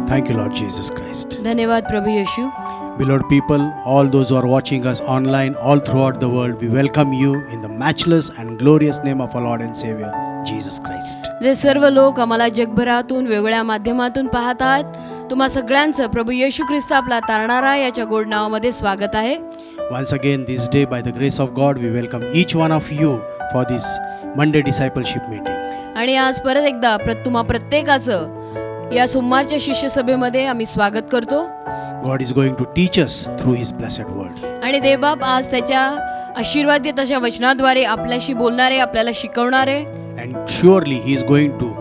Thank you, Lord Jesus Christ. धन्यवाद प्रभू येशू. Beloved people, all those who are watching us online, all throughout the world, we welcome you in the matchless and glorious name of our Lord and Savior, Jesus Christ. जे सर्व लोक आम्हाला जगभरातून वेगळ्या माध्यमातून पाहतात, तुम्हा सगळ्यांचं प्रभू येशू ख्रिस्त आपला तारणारा याच्या गोड नावामध्ये स्वागत आहे. Once again, this day, by the grace of God, we welcome each one of you for this Monday discipleship meeting. आणि आज परत एकदा तुम्हा प्रत्येकाचं या सोमवारच्या शिष्यसभेमध्ये आम्ही स्वागत करतो. God is going to teach us through His blessed word. आणि देवबाप आज त्याच्या आशीर्वादित अशा वचनाद्वारे आपल्याशी बोलणार आहे, आपल्याला शिकवणार आहे. And surely He is going to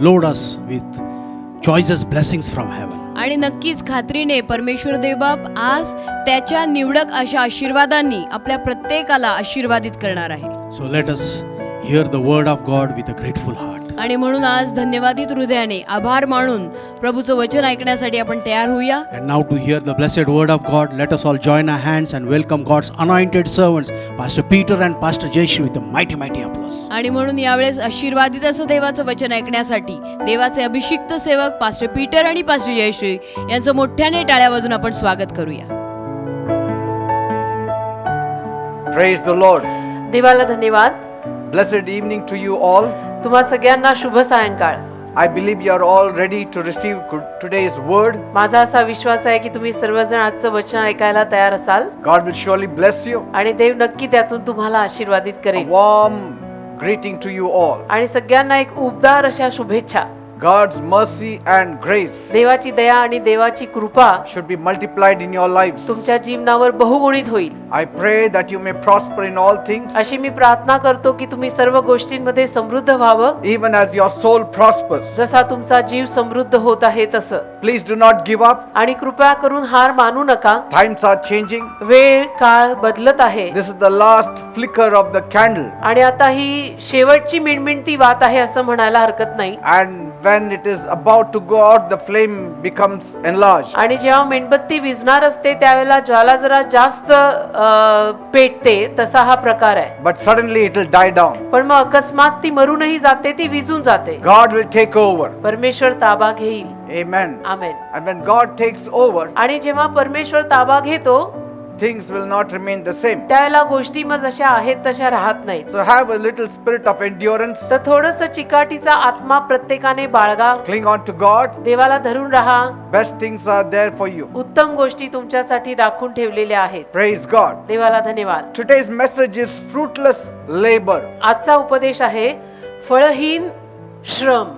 load us with choicest blessings from heaven. आणि नक्कीच खात्रीने परमेश्वर देवबाप आज त्याच्या निवडक अशा आशीर्वादांनी आपल्या प्रत्येकाला आशीर्वादित करणार आहे. So let us hear the word of God with a grateful heart. आणि म्हणून आज धन्यवादित हृदयाने आभार मानून प्रभूचं वचन ऐकण्यासाठी आपण तयार होऊया. And now to hear the blessed word of God, let us all join our hands and welcome God's anointed servants, Pastor Peter and Pastor Jayashree, with a mighty applause. आणि म्हणून यावेळेस आशीर्वादित असं देवाचं वचन ऐकण्यासाठी देवाचे अभिषिक्त सेवक पास्टर पीटर आणि पास्टर जयश्री यांचं मोठ्याने टाळ्या वाजून आपण स्वागत करूया. Praise the Lord. देवाला धन्यवाद. Blessed evening to you all. तुम्हा सगळ्यांना शुभ सायंकाळ. I believe you are all ready to receive today's word. माझा असा विश्वास आहे की तुम्ही सर्वजण आजचं वचन ऐकायला तयार असाल God will surely bless you. आणि देव नक्की त्यातून तुम्हाला आशीर्वादित A करेल. warm greeting to you all. आणि सगळ्यांना एक उबदार अशा शुभेच्छा. God's mercy and grace देवाची दया आणि देवाची कृपा should be multiplied in your lives. तुमच्या जीवनावर बहुगुणित होईल. I pray that you may prosper in all things, अशी मी प्रार्थना करतो की तुम्ही सर्व गोष्टींमध्ये समृद्ध व्हावं. even as your soul prospers. जसा तुमचा जीव समृद्ध होत आहे तसं. Please do not give up. आणि कृपया करून हार मानू नका. Times are changing. वेळ काळ बदलत आहे. This is the last flicker of the candle. आणि आता ही शेवटची मिणमिणती वात आहे असं म्हणायला हरकत नाही. And when it is about to go out, the flame becomes enlarged. आणि जेव्हा मेणबत्ती विझणार असते त्यावेळेला ज्वाला जरा जास्त पेटते, तसा हा प्रकार आहे. But suddenly it will die down. पण मग अकस्मात ती मरूनही जाते, ती विझून जाते. God will take over. परमेश्वर ताबा घेईल. Amen. Amen. And when God takes over, आणि जेव्हा परमेश्वर ताबा घेतो things will not remain the same. त्यावेळेला गोष्टी मग जशा आहेत तशा राहत नाहीत. So have a little spirit of endurance. तर थोडंसं चिकाटीचा आत्मा प्रत्येकाने बाळगा. Cling on to God. देवाला धरून राहा. Best things are there for you. उत्तम गोष्टी तुमच्यासाठी राखून ठेवलेल्या आहेत. Praise God. देवाला धन्यवाद. Today's message is fruitless labor. आजचा उपदेश आहे फळहीन श्रम.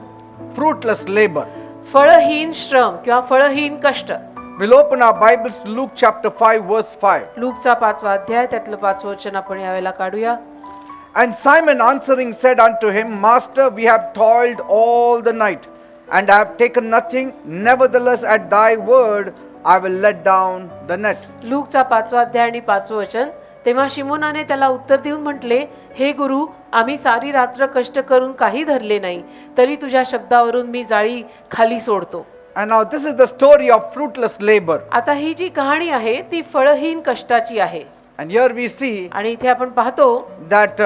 Fruitless labor. फळहीन श्रम किंवा फळहीन कष्ट. We'll open our Bibles to Luke chapter 5 verse 5. लूकचा 5वा अध्याय त्यातलं 5वं वचन आपण यावेळेला काढूया. And Simon answering said unto him, Master, we have toiled all the night and have taken nothing. Nevertheless at thy word I will let down the net. लूकचा 5वा अध्याय आणि 5वं वचन. तेव्हा शिमोनाने त्याला उत्तर देऊन म्हटले, हे गुरु, आम्ही सारी रात्र कष्ट करून काही धरले नाही, तरी तुझ्या शब्दावरून मी जाळी खाली सोडतो. And now this is the story of fruitless labor. आता ही जी कहाणी आहे ती फळहीन कष्टाची आहे. And here we see आणि इथे आपण पाहतो that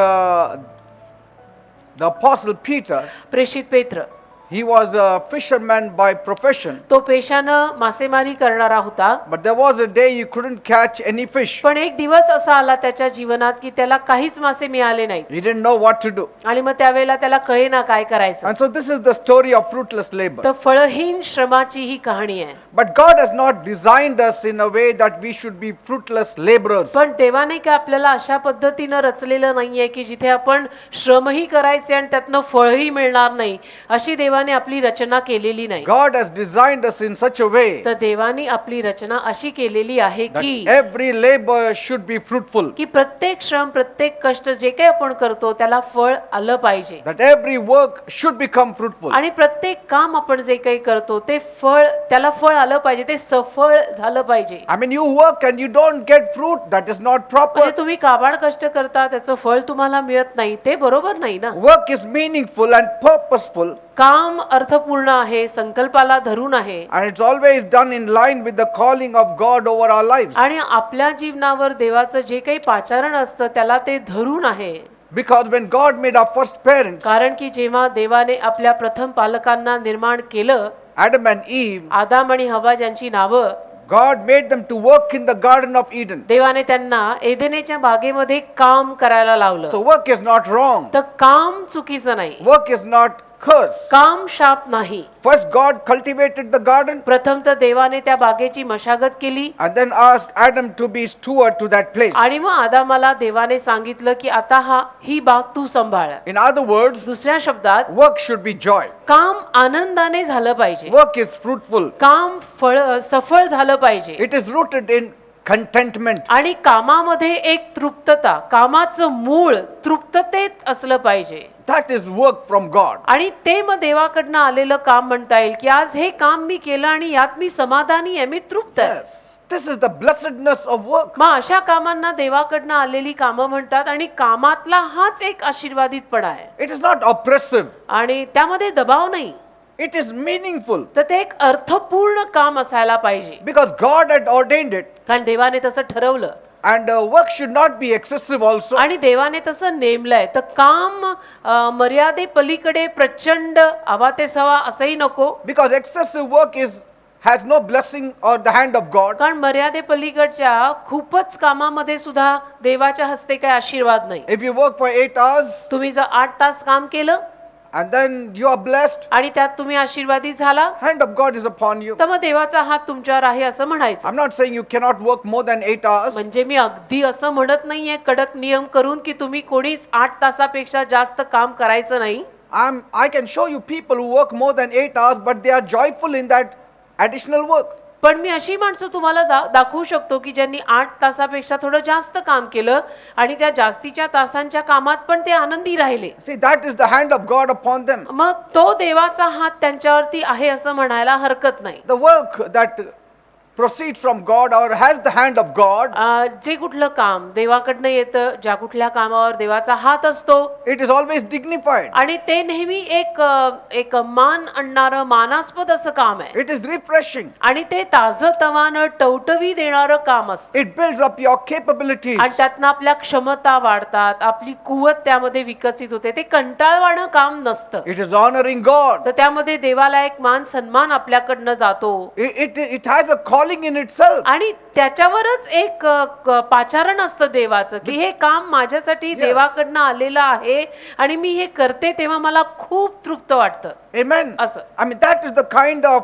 the apostle Peter, प्रेषित पेत्र he was a fisherman by profession, तो पेशानं मासेमारी करणारा होता. but there was a day he couldn't catch any fish. पण एक दिवस असा आला त्याच्या जीवनात की त्याला काहीच मासे मिळाले नाहीत. He didn't know what to do. आणि मग त्यावेळेला त्याला कळेना काय करायचं. And so this is the story of fruitless labor. तर फळहीन श्रमाची ही कहाणी आहे. But God has not designed us in a way that we should be fruitless laborers. पण देवाने काय आपल्याला अशा पद्धतीनं रचलेलं नाहीये की जिथे आपण श्रमही करायचे आणि त्यातनं फळही मिळणार नाही, अशी देवाने आपली रचना केलेली नाही. God has designed us in such a way तर देवाने आपली रचना अशी केलेली आहे that की every labor should be fruitful. की प्रत्येक श्रम प्रत्येक कष्ट जे काही आपण करतो त्याला फळ आलं पाहिजे. That every work should become fruitful. आणि प्रत्येक काम आपण जे काही करतो ते त्याला फळ आलं पाहिजे, ते सफळ झालं पाहिजे. I mean, you work and you don't get fruit, that is not proper. म्हणजे तुम्ही काबाड कष्ट करता त्याचं फळ तुम्हाला मिळत नाही, ते बरोबर नाही ना. Work is meaningful and purposeful. काम अर्थपूर्ण आहे, संकल्पाला धरून आहे. And it's always done in line with the calling of God over our lives. आणि आपल्या जीवनावर देवाचं जे काही पाचारण असतं त्याला ते धरून आहे. Because when God made our first parents, कारण की जेव्हा देवाने आपल्या प्रथम पालकांना निर्माण केलं, Adam and Eve, आदाम आणि हवा ज्यांची नावं, God made them to work in the Garden of Eden. देवाने त्यांना एदेनेच्या बागेमध्ये काम करायला लावलं. So work is not wrong. तर काम चुकीचं नाही, Work is not curse. काम शाप नाही. First God cultivated the garden प्रथम तर देवाने त्या बागेची मशागत केली and then asked Adam to be steward to that place. आणि मग आदामाला देवाने सांगितलं की आता ही बाग तू सांभाळ. In other words, दुसऱ्या शब्दात work should be joy. काम आनंदाने झालं पाहिजे, Work is fruitful. काम सफळ झालं पाहिजे It is rooted in contentment. आणि कामामध्ये एक तृप्तता, कामाचं मूळ तृप्ततेत असलं पाहिजे. That is work from God. आणि ते मग देवाकडनं आलेलं काम म्हणता येईल की आज हे काम मी केलं आणि यात मी समाधानी आहे, मी तृप्त आहे. Yes. This is the blessedness of work. मग अशा कामांना देवाकडनं आलेली कामं म्हणतात आणि कामातला हाच एक आशीर्वादितपणा आहे It is not oppressive. आणि त्यामध्ये दबाव नाही, It is meaningful तर ते एक अर्थपूर्ण काम असायला पाहिजे, because God had ordained it. कारण देवाने तसं ठरवलं And work should not be excessive also. आणि देवाने तसं नेमलंय. तर काम मर्यादे पलीकडे प्रचंड अवातेसवा असंही नको, Because excessive work has no blessing or the hand of God. कारण मर्यादे पलीकडच्या खूपच कामामध्ये सुद्धा देवाच्या हस्ते काही आशीर्वाद नाही. If you work for 8 hours तुम्ही जर 8 तास काम केलं and then you are blessed, आणि त्यात तुम्ही आशीर्वादित झाला, hand of God is upon you. तर मग देवाचा हात तुमच्यावर आहे असं म्हणायचं. I'm not saying you cannot work more than 8 hours. म्हणजे मी अगदी असं म्हणत नाहीये कडक नियम करून की तुम्ही कोणीच 8 तासापेक्षा जास्त काम करायचं नाही. I can show you people who work more than 8 hours but they are joyful in that additional work. पण मी अशी माणसं तुम्हाला दाखवू शकतो की ज्यांनी 8 तासापेक्षा थोडं जास्त काम केलं आणि त्या जास्तीच्या तासांच्या कामात पण ते आनंदी राहिले. See, that is the hand of God upon them. मग तो देवाचा हात त्यांच्यावरती आहे असं म्हणायला हरकत नाही. The work that proceeds from God or has the hand of God, जे कुठलं काम देवाकडनं येतं, ज्या कुठल्या कामावर देवाचा हात असतो, it is always dignified. आणि ते नेहमी एक मान आणणारं मानास्पद असं काम आहे It is refreshing. आणि ते ताजतवानं टवटवी देणारं काम असतं It builds up your capabilities. आणि त्यातनं आपल्या क्षमता वाढतात, आपली कुवत त्यामध्ये विकसित होते. ते कंटाळवाणं काम नसतं, It is honoring God. तर त्यामध्ये देवाला एक मान सन्मान आपल्याकडनं जातो It has a calling in itself. आणि त्याच्यावरच एक पाचारण असतं देवाचं की हे काम माझ्यासाठी देवाकडनं आलेलं आहे आणि मी हे करते तेव्हा मला खूप तृप्त वाटतं. Amen. असं. I mean, that is the kind of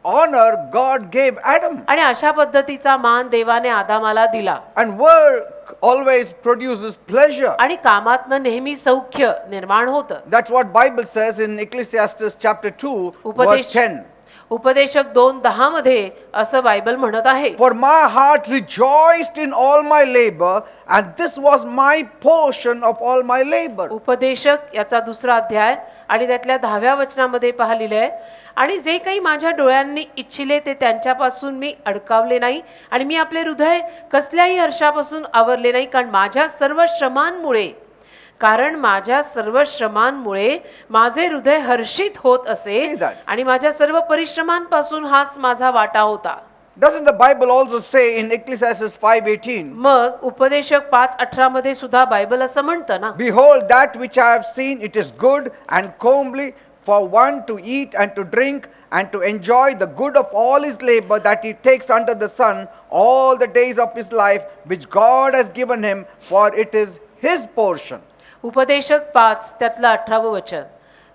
honor God gave Adam. आणि अशा पद्धतीचा मान देवाने आदामाला दिला. And work always produces pleasure. आणि कामातनं नेहमी सौख्य निर्माण होतं. That's what Bible says in Ecclesiastes chapter 2 verse 10. उपदेशक 2:10 मध्ये असं बायबल म्हणत आहे, For my heart rejoiced in all my labor, and this was my portion of all my labor. उपदेशक याचा 2रा अध्याय आणि त्यातल्या 10व्या वचनामध्ये पहा लिहिलंय, आणि जे काही माझ्या डोळ्यांनी इच्छिले ते त्यांच्यापासून मी अडकावले नाही आणि मी आपले हृदय कसल्याही हर्षापासून आवरले नाही, कारण माझ्या सर्व श्रमांमुळे माझे हृदय हर्षित होत असे See that? आणि माझ्या सर्व परिश्रमांपासून हाच माझा वाटा होता. Doesn't the Bible also say in Ecclesiastes 5:18, मग उपदेशक 5:18 मध्ये सुद्धा बायबल असं म्हणतं ना, Behold, that which I have seen, it is good and comely for one to eat and to drink and to enjoy the good of all his labor that he takes under the sun all the days of his life, which God has given him, for it is his portion. उपदेशक 5 त्यातलं 18वं वचन,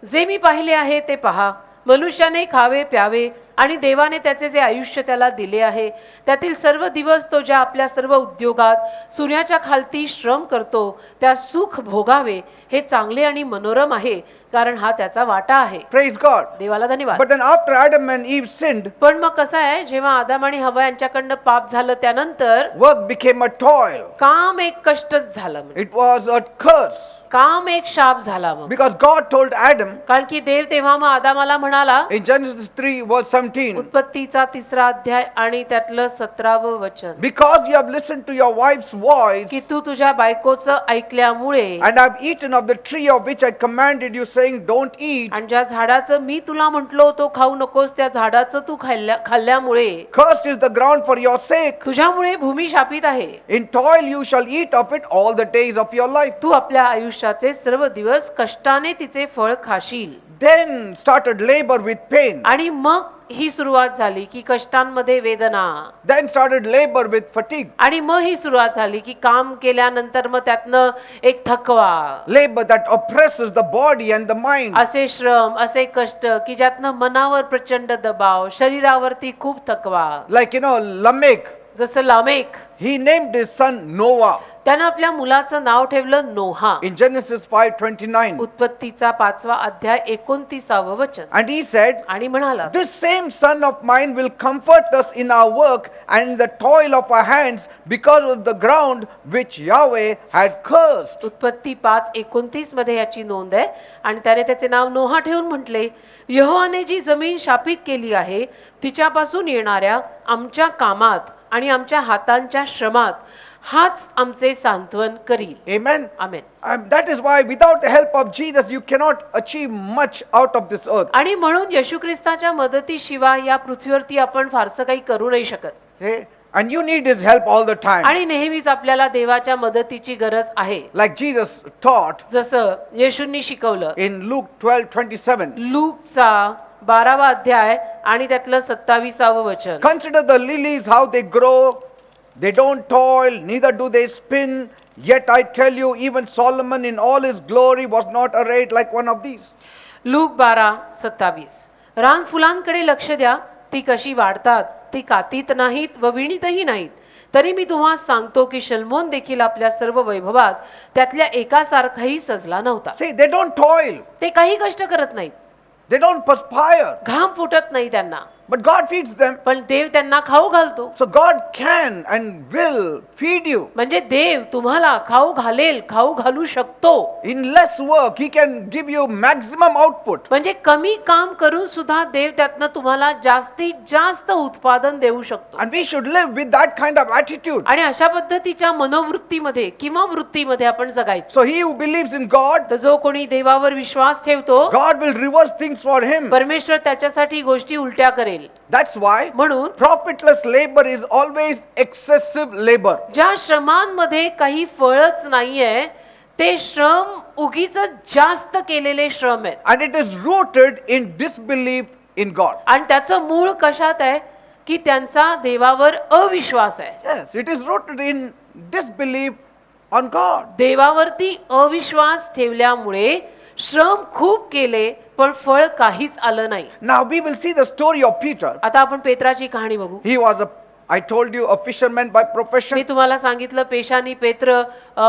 जे मी पाहिले आहे ते पहा, मनुष्याने खावे प्यावे आणि देवाने त्याचे जे आयुष्य त्याला दिले आहे त्यातील सर्व दिवस तो ज्या आपल्या सर्व उद्योगात सूर्याच्या खालती श्रम करतो त्या सुख भोगावे, हे चांगले आणि मनोरम आहे, कारण हा त्याचा वाटा आहे. Praise God. देवाला धन्यवाद. But then after Adam and Eve sinned, पण मग कसं आहे, जेव्हा आदाम आणि हवा यांच्याकडनं पाप झालं त्यानंतर work became a toil. काम एक कष्टच झालं, म्हणजे It was a curse. काम एक शाप झाला. मग Because God told Adam कारण की देव तेव्हा मग आदामाला म्हणाला, in Genesis 3 verse 17, उत्पत्तीचा 3रा अध्याय आणि त्यातलं 17वं वचन, because you have listened to your wife's voice की तू तुझ्या बायकोचं ऐकल्यामुळे and have eaten of the tree of which I commanded you, saying, don't eat, आणि ज्या झाडाचं मी तुला म्हटलो होतो खाऊ नकोस, त्या झाडाचं तू खाल्ल्यामुळे cursed is the ground for your sake. तुझ्यामुळे भूमी शापित आहे. In toil you shall eat of it all the days of your life. तू आपल्या आयुष्याचे सर्व दिवस कष्टाने तिचे फळ खाशील. Then started labor with pain. आणि मग ही सुरुवात झाली की कष्टांमध्ये वेदना. Then started labor with fatigue. आणि मग ही सुरुवात झाली की काम केल्यानंतर मग त्यातनं एक थकवा. Labor that oppresses the body and the mind. असे श्रम, असे कष्ट की ज्यातनं मनावर प्रचंड दबाव, शरीरावरती खूप थकवा. Like, Lamech, जसं Lamech, he named his son Noah. त्यानं आपल्या मुलाचं नाव ठेवलं नोहा. In Genesis 5:29. उत्पत्तीचा 5वा अध्याय 29वे वचन. And he said, आणि म्हणाला, this same son of mine will comfort us in our work and in the toil of our hands because of the ground which Yahweh had cursed. उत्पत्ती 5:29 मध्ये याची नोंद आहे. आणि त्याने त्याचे नाव नोहा ठेवून म्हटले, यहोवाने जी जमीन शापित केली आहे तिच्यापासून येणाऱ्या आमच्या कामात आणि आमच्या हातांच्या श्रमात हाच आमचे सांत्वन करील. Amen. Amen. That is why without the help of Jesus you cannot achieve much out of this earth. आणि म्हणून येशू ख्रिस्ताच्या मदतीशिवाय या पृथ्वीवरती आपण फारसं काही करू नाही शकत. See? And you need his help all the time. आणि नेहमीच आपल्याला देवाच्या मदतीची गरज आहे. Like Jesus taught जसं येशूंनी शिकवलं in Luke 12:27. लूकचा 12वा अध्याय आणि त्यातलं 27वे वचन. Consider the lilies, how they grow. They don't toil, neither do they spin. Yet I tell you, even Solomon in all his glory was not arrayed like one of these. Look 12:27. रान फुलांकडे लक्ष द्या, ती कशी वाढतात, ती कातीत नाहीत व विणीतही नाहीत. तरी मी तुम्हाला सांगतो की शल्मोन देखील आपल्या सर्व वैभवात त्यातल्या एकासारखाही सजला नव्हता. See, they don't toil. ते काही कष्ट करत नाहीत, They don't perspire. घाम फुटत नाही त्यांना, But God feeds them. पण देव त्यांना खाऊ घालतो. So God can and will feed you. म्हणजे देव तुम्हाला खाऊ घालेल, खाऊ घालू शकतो. In less work, He can give you maximum output. म्हणजे कमी काम करून सुद्धा देव त्यातनं तुम्हाला जास्तीत जास्त उत्पादन देऊ शकतो. And we should live with that kind of attitude. आणि अशा पद्धतीच्या मनोवृत्तीमध्ये किंवा वृत्तीमध्ये आपण जगायचं. So he who believes in God, तर जो कोणी देवावर विश्वास ठेवतो, God will reverse things for him. परमेश्वर त्याच्यासाठी गोष्टी उलट्या करेल. That's why म्हणून profitless labor is always excessive labor. ज्या श्रमांमध्ये काही फळच नाहीये ते श्रम उगीच जास्त केलेले श्रम आहेत. And it is rooted in disbelief in God. आणि त्याचं मूळ कशात आहे की त्यांचा देवावर अविश्वास आहे. Yes, it is rooted in disbelief on God. देवावरती अविश्वास ठेवल्यामुळे श्रम खूप केले पण फळ काहीच आलं नाही. Now we will see the story of Peter. आता आपण पेत्राची कहाणी बघू. He was I told you, a fisherman by profession. मी तुम्हाला सांगितलं पेशानी पेत्र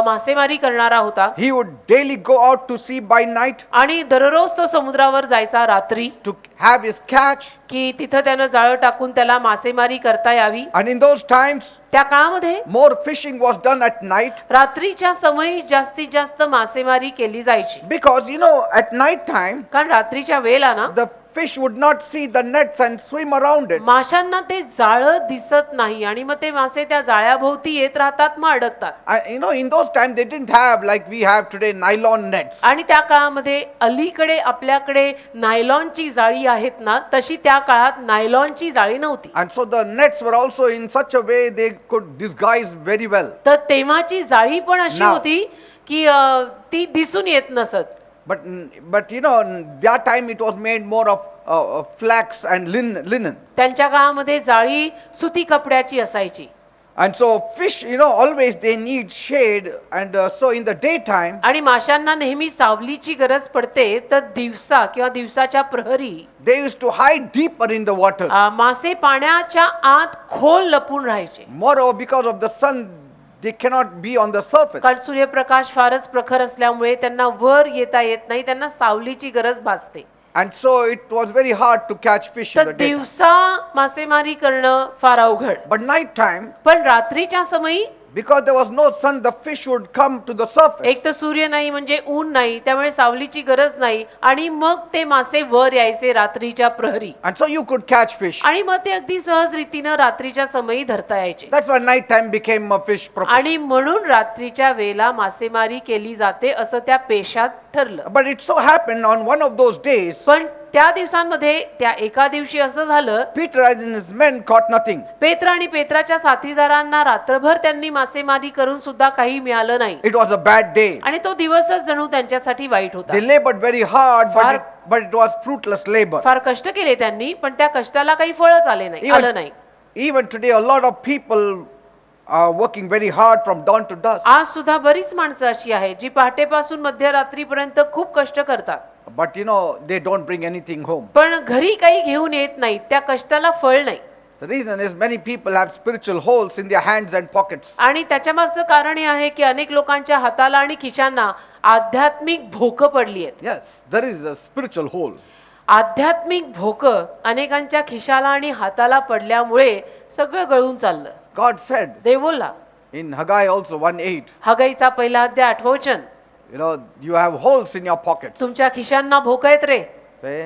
मासेमारी करणारा होता. He would daily go out to sea by night आणि दररोज तो समुद्रावर जायचा रात्री to have his catch. की तिथं त्यानं जाळं टाकून त्याला मासेमारी करता यावी. And in those times, त्या काळामध्ये more fishing was done at night. रात्रीच्या समयी जास्तीत जास्त मासेमारी केली जायची. Because, at night time, कारण रात्रीच्या वेळेला ना the fish would not see the nets and swim around it. माशांना ते जाळं दिसत नाही आणि मग ते मासे त्या जाळ्याभोवती येत राहतात, मग अडकतात. In those times, they didn't have like we have today nylon nets. आणि त्या काळामध्ये अलीकडे आपल्याकडे नायलॉनची जाळी आहेत ना, तशी त्या काळात नायलॉनची जाळी नव्हती. And so the nets were also in such a way they could disguise very well. तर तेव्हाची जाळी पण अशी Now- होती की ती दिसून येत नसत. But that time it was made more of flax and linen. त्यांच्या काळामध्ये जाळी सुती कपड्याची असायची. And so fish, always they need shade. And so in the daytime, आणि माशांना नेहमी सावलीची गरज पडते. तर दिवसा किंवा दिवसाच्या प्रहरी they used to hide deeper in the waters. मासे पाण्याच्या आत खोल लपून राहायचे. Moreover, because of the sun, they cannot be on the surface. कारण सूर्यप्रकाश फारच प्रखर असल्यामुळे त्यांना वर येता येत नाही, त्यांना सावलीची गरज भासते. And so it was very hard to catch fish in तर the daytime. दिवसा मासेमारी करणं फार अवघड. But night time, पण रात्रीच्या समयी Because there was no sun, the fish would come to the surface. एक तर सूर्य नाही म्हणजे ऊन नाही, त्यामुळे सावलीची गरज नाही आणि मग ते मासे वर यायचे रात्रीच्या प्रहरी And so you could catch fish. आणि मग ते अगदी सहज रीतीनं रात्रीच्या समयी धरता यायचे. That's why night time became a fish profession. आणि म्हणून रात्रीच्या वेळेला मासेमारी केली जाते असं त्या पेशात ठरलं. But it so happened on one of those days, पण त्या दिवसांमध्ये त्या एका दिवशी असं झालं, Peter and his men caught nothing. पेत्र आणि पेत्राच्या साथीदारांना रात्रभर त्यांनी मासेमारी करून सुद्धा काही मिळालं नाही It was a bad day. आणि तो दिवसच जणू त्यांच्यासाठी वाईट होता. They labored very hard, Far- but it was fruitless labor. फार कष्ट केले त्यांनी, पण त्या कष्टाला काही फळच आलं नाही. Even today, a lot of people are working very hard from dawn to dusk. आज सुद्धा बरीच माणसं अशी आहेत जी पहाटेपासून मध्यरात्रीपर्यंत खूप कष्ट करतात, But they don't bring anything home. पण घरी काही घेऊन येत नाहीत, त्या कष्टाला फळ नाही. The reason is many people have spiritual holes in their hands and pockets. आणि त्याच्या मागचं कारण हे आहे की अनेक लोकांच्या हाताला आणि खिशांना आध्यात्मिक भोकं पडली आहेत. Yes, there is a spiritual hole. आध्यात्मिक भोकं अनेकांच्या खिशाला आणि हाताला पडल्यामुळे सगळं गळून चाललं. God said देव बोलला in Haggai also 1:8, हगाईचा पहिला अध्याय 8 वचन, you have holes in your pockets. तुमच्या खिशांना भोकं आहेत रे. Say,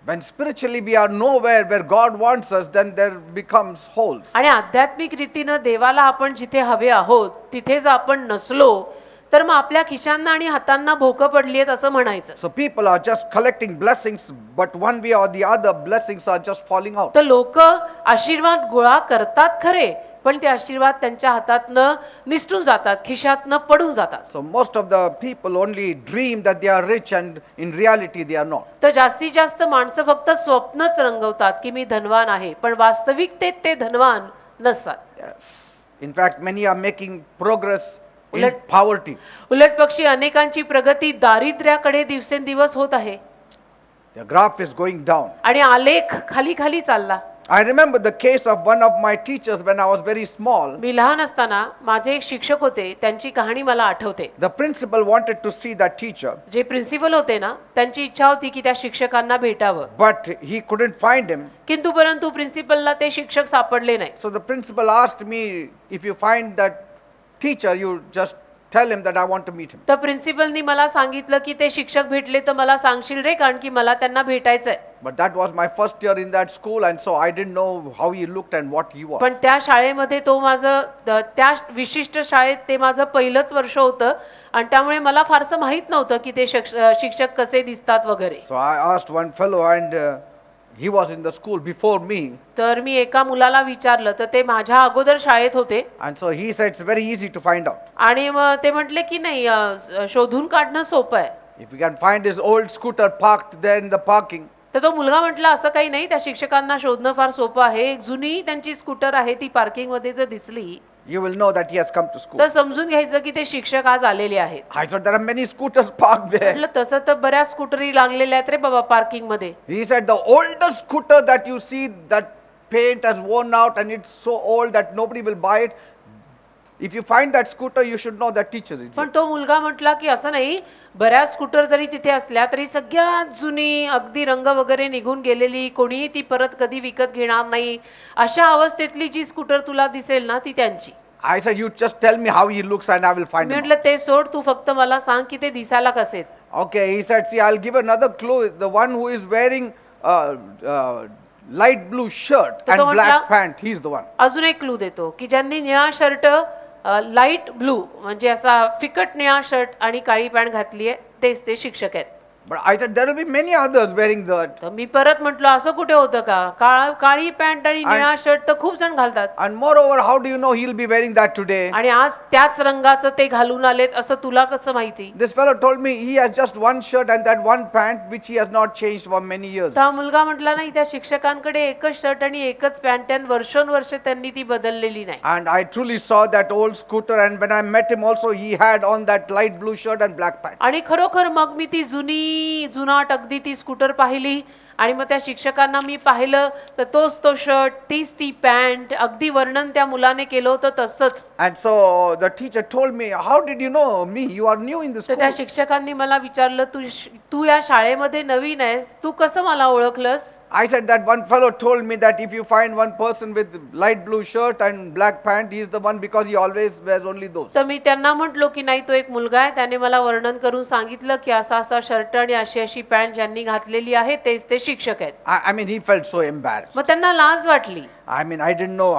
when spiritually we are nowhere where God wants us, then there becomes holes. आणि आध्यात्मिक रीतीनं देवाला आपण जिथे हवे आहोत तिथेच आपण नसलो तर मग आपल्या खिशांना आणि हातांना भोकं पडली आहेत असं म्हणायचं. So people are just collecting blessings, but one way or the other, blessings are just falling out. तर लोक आशीर्वाद गोळा करतात खरे, पण ते आशीर्वाद त्यांच्या हातातनं निसटून जातात, खिशातनं पडून जातात. So most of the people only dream that they are rich, and in reality they are not. तर जास्तीत जास्त माणसं फक्त स्वप्नच रंगवतात की मी धनवान आहे, पण वास्तविकतेत ते धनवान नसतात. Yes. In fact, many are making progress in उलट- poverty. उलट पक्षी अनेकांची प्रगती दारिद्र्याकडे दिवसेंदिवस होत आहे The graph is going down. आणि आलेख खाली खाली चालला. I remember the case of one of my teachers when I was very small. मी लहान असताना माझे एक शिक्षक होते, त्यांची कहाणी मला आठवते. The principal wanted to see that teacher, जे प्रिन्सिपल होते ना, त्यांची इच्छा होती की त्या शिक्षकांना भेटावं, but he couldn't find him. किंतु परंतु प्रिन्सिपलला ते शिक्षक सापडले नाही. So the principal asked me, if you find that teacher, you just tell him that I want to meet him. तर प्रिन्सिपलनी मला सांगितलं की ते शिक्षक भेटले तर मला सांगशील रे, कारण की मला त्यांना भेटायचंय. But that was my first year in that school, and so I didn't know how he looked and what he was. पण त्या शाळेमध्ये तो माझं त्या विशिष्ट शाळेत ते माझं पहिलंच वर्ष होतं आणि त्यामुळे मला फारसं माहित नव्हतं की ते शिक्षक कसे दिसतात वगैरे. So I asked one fellow, and he was in the school before me, तर मी एका मुलाला विचारलं, तर ते माझ्या अगोदर शाळेत होते and so he said it's very easy to find out. आणि मग ते म्हटले की नाही, शोधून काढणं सोपं आहे. If you can find his old scooter parked there in the parking, तर तो मुलगा म्हटला असं काही नाही, त्या शिक्षकांना शोधणं फार सोपं आहे. एक जुनी त्यांची स्कूटर आहे, ती पार्किंग मध्ये जर दिसली you will know that he has come to school. तर समजून घ्यायचं की ते शिक्षक आज आलेले आहेत. I thought there are many scooters parked there. म्हटलं तसं तर बऱ्याच स्कूटरी लागलेल्या आहेत रे बाबा पार्किंग मध्ये. He said the oldest scooter that you see, that paint has worn out and it's so old that nobody will buy it. If you find that scooter, you should know that teacher is here. पण तो मुलगा म्हटला की असं नाही, बऱ्याच scooter जरी तिथे असल्या तरी सगळ्यात जुनी, अगदी रंग वगैरे निघून गेलेली, कोणीही ती परत कधी विकत घेणार नाही, अशा अवस्थेतली जी स्कूटर तुला दिसेल ना ती त्यांची. I said, you just tell me how he looks and I will find me him. म्हटलं ते सोड, तू फक्त मला सांग की ते दिसायला कसे. Okay, he said, see, I'll give another clue. The one who is wearing light blue shirt तो and म्हटला- black pant, he's the one. अजून एक क्लू देतो की ज्यांनी निळा शर्ट, लाईट ब्लू म्हणजे असा फिकट निळा शर्ट आणि काळी पॅन्ट घातली आहे, तेच ते शिक्षक आहेत. But I said, there will be many others wearing that. तर मी परत म्हटलं असं कुठे होतं का, काळी पॅन्ट आणि निळा शर्ट तर खूप जण घालतात And moreover, how do you know he'll be wearing that today? आणि आज त्याच रंगाचं ते घालून आलेत असं तुला कसं माहिती. This fellow told me he has just one shirt and that one pant which he has not changed for many years. तर हा मुलगा म्हटला नाही, त्या शिक्षकांकडे एकच शर्ट आणि एकच पॅन्ट आणि वर्षोनवर्ष त्यांनी ती बदललेली नाही. And I truly saw that old scooter, and when I met him also, he had on that light blue shirt and black pant. आणि खरोखर मग मी ती जुनाट अगदी ती स्कूटर पाहिली आणि मग त्या शिक्षकांना मी पाहिलं तर तोच तो शर्ट, तीच ती पॅन्ट, अगदी वर्णन त्या मुलाने केलं होतं तसंच. And so the teacher told me, how did you know me? You are new in the तर त्या school. शिक्षकांनी मला विचारलं, तू या शाळेमध्ये नवीन आहेस, तू कसं मला ओळखलंस. I said that one fellow told me that if you find one person with light blue shirt and black pant, he is the one because he always wears only those. तर मी त्यांना म्हटलो की नाही, तो एक मुलगा आहे, त्याने मला वर्णन करून सांगितलं की असा असा शर्ट आणि अशी अशी पॅन्ट ज्यांनी घातलेली आहे तेच ते शिक्षक आहेत. I mean, he felt so embarrassed. मग त्यांना लाज वाटली. I mean, I didn't know,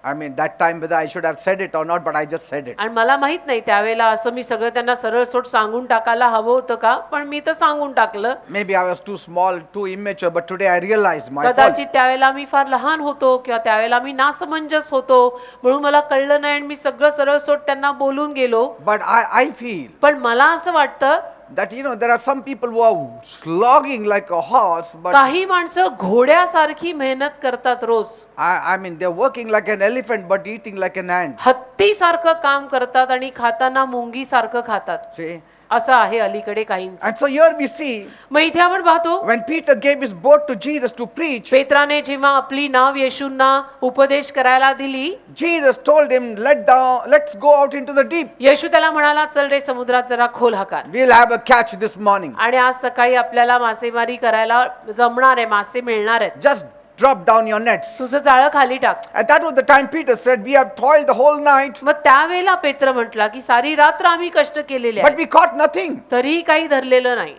I mean, that time whether I should have said it or not, but I just said it. आणि मला माहित नाही त्यावेळेला असं मी सगळं त्यांना सरळ सोट सांगून टाकायला हवं होतं का, पण मी तर सांगून टाकलं. Maybe I was too small, too immature, but today I realized my fault. कदाचित त्यावेळेला मी फार लहान होतो किंवा त्यावेळेला मी नासमंजस होतो, म्हणून मला कळलं नाही आणि मी सगळं सरळ सोट त्यांना बोलून गेलो. But I feel पण मला असं वाटतं that, there are some people who are slogging like a horse, but काही माणसं घोड्यासारखी मेहनत करतात रोज. I mean, they're working like an elephant but eating like an ant. हत्तीसारखं काम करतात आणि खाताना मुंगीसारखं खातात. See? असं आहे अलीकडे काहींचं. And so here we see, मग इथे आपण पाहतो when Peter gave his boat to Jesus to preach, पेत्राने जेव्हा आपली नाव येशूंना उपदेश करायला दिली, Jesus told him, let's go out into the deep. येशू त्याला म्हणाला, चल रे समुद्रात जरा खोल हाकार. We'll have a catch this morning. आणि आज सकाळी आपल्याला मासेमारी करायला जमणार आहे, मासे मिळणार आहेत. Just drop down your nets. तुझं जाळं खाली टाक. And that was the time Peter said, we have toiled the whole night, मग त्यावेळेला पेत्र म्हटला की सारी रात्र आम्ही कष्ट केलेले but आहे, we caught nothing. तरीही काही धरलेलं नाही.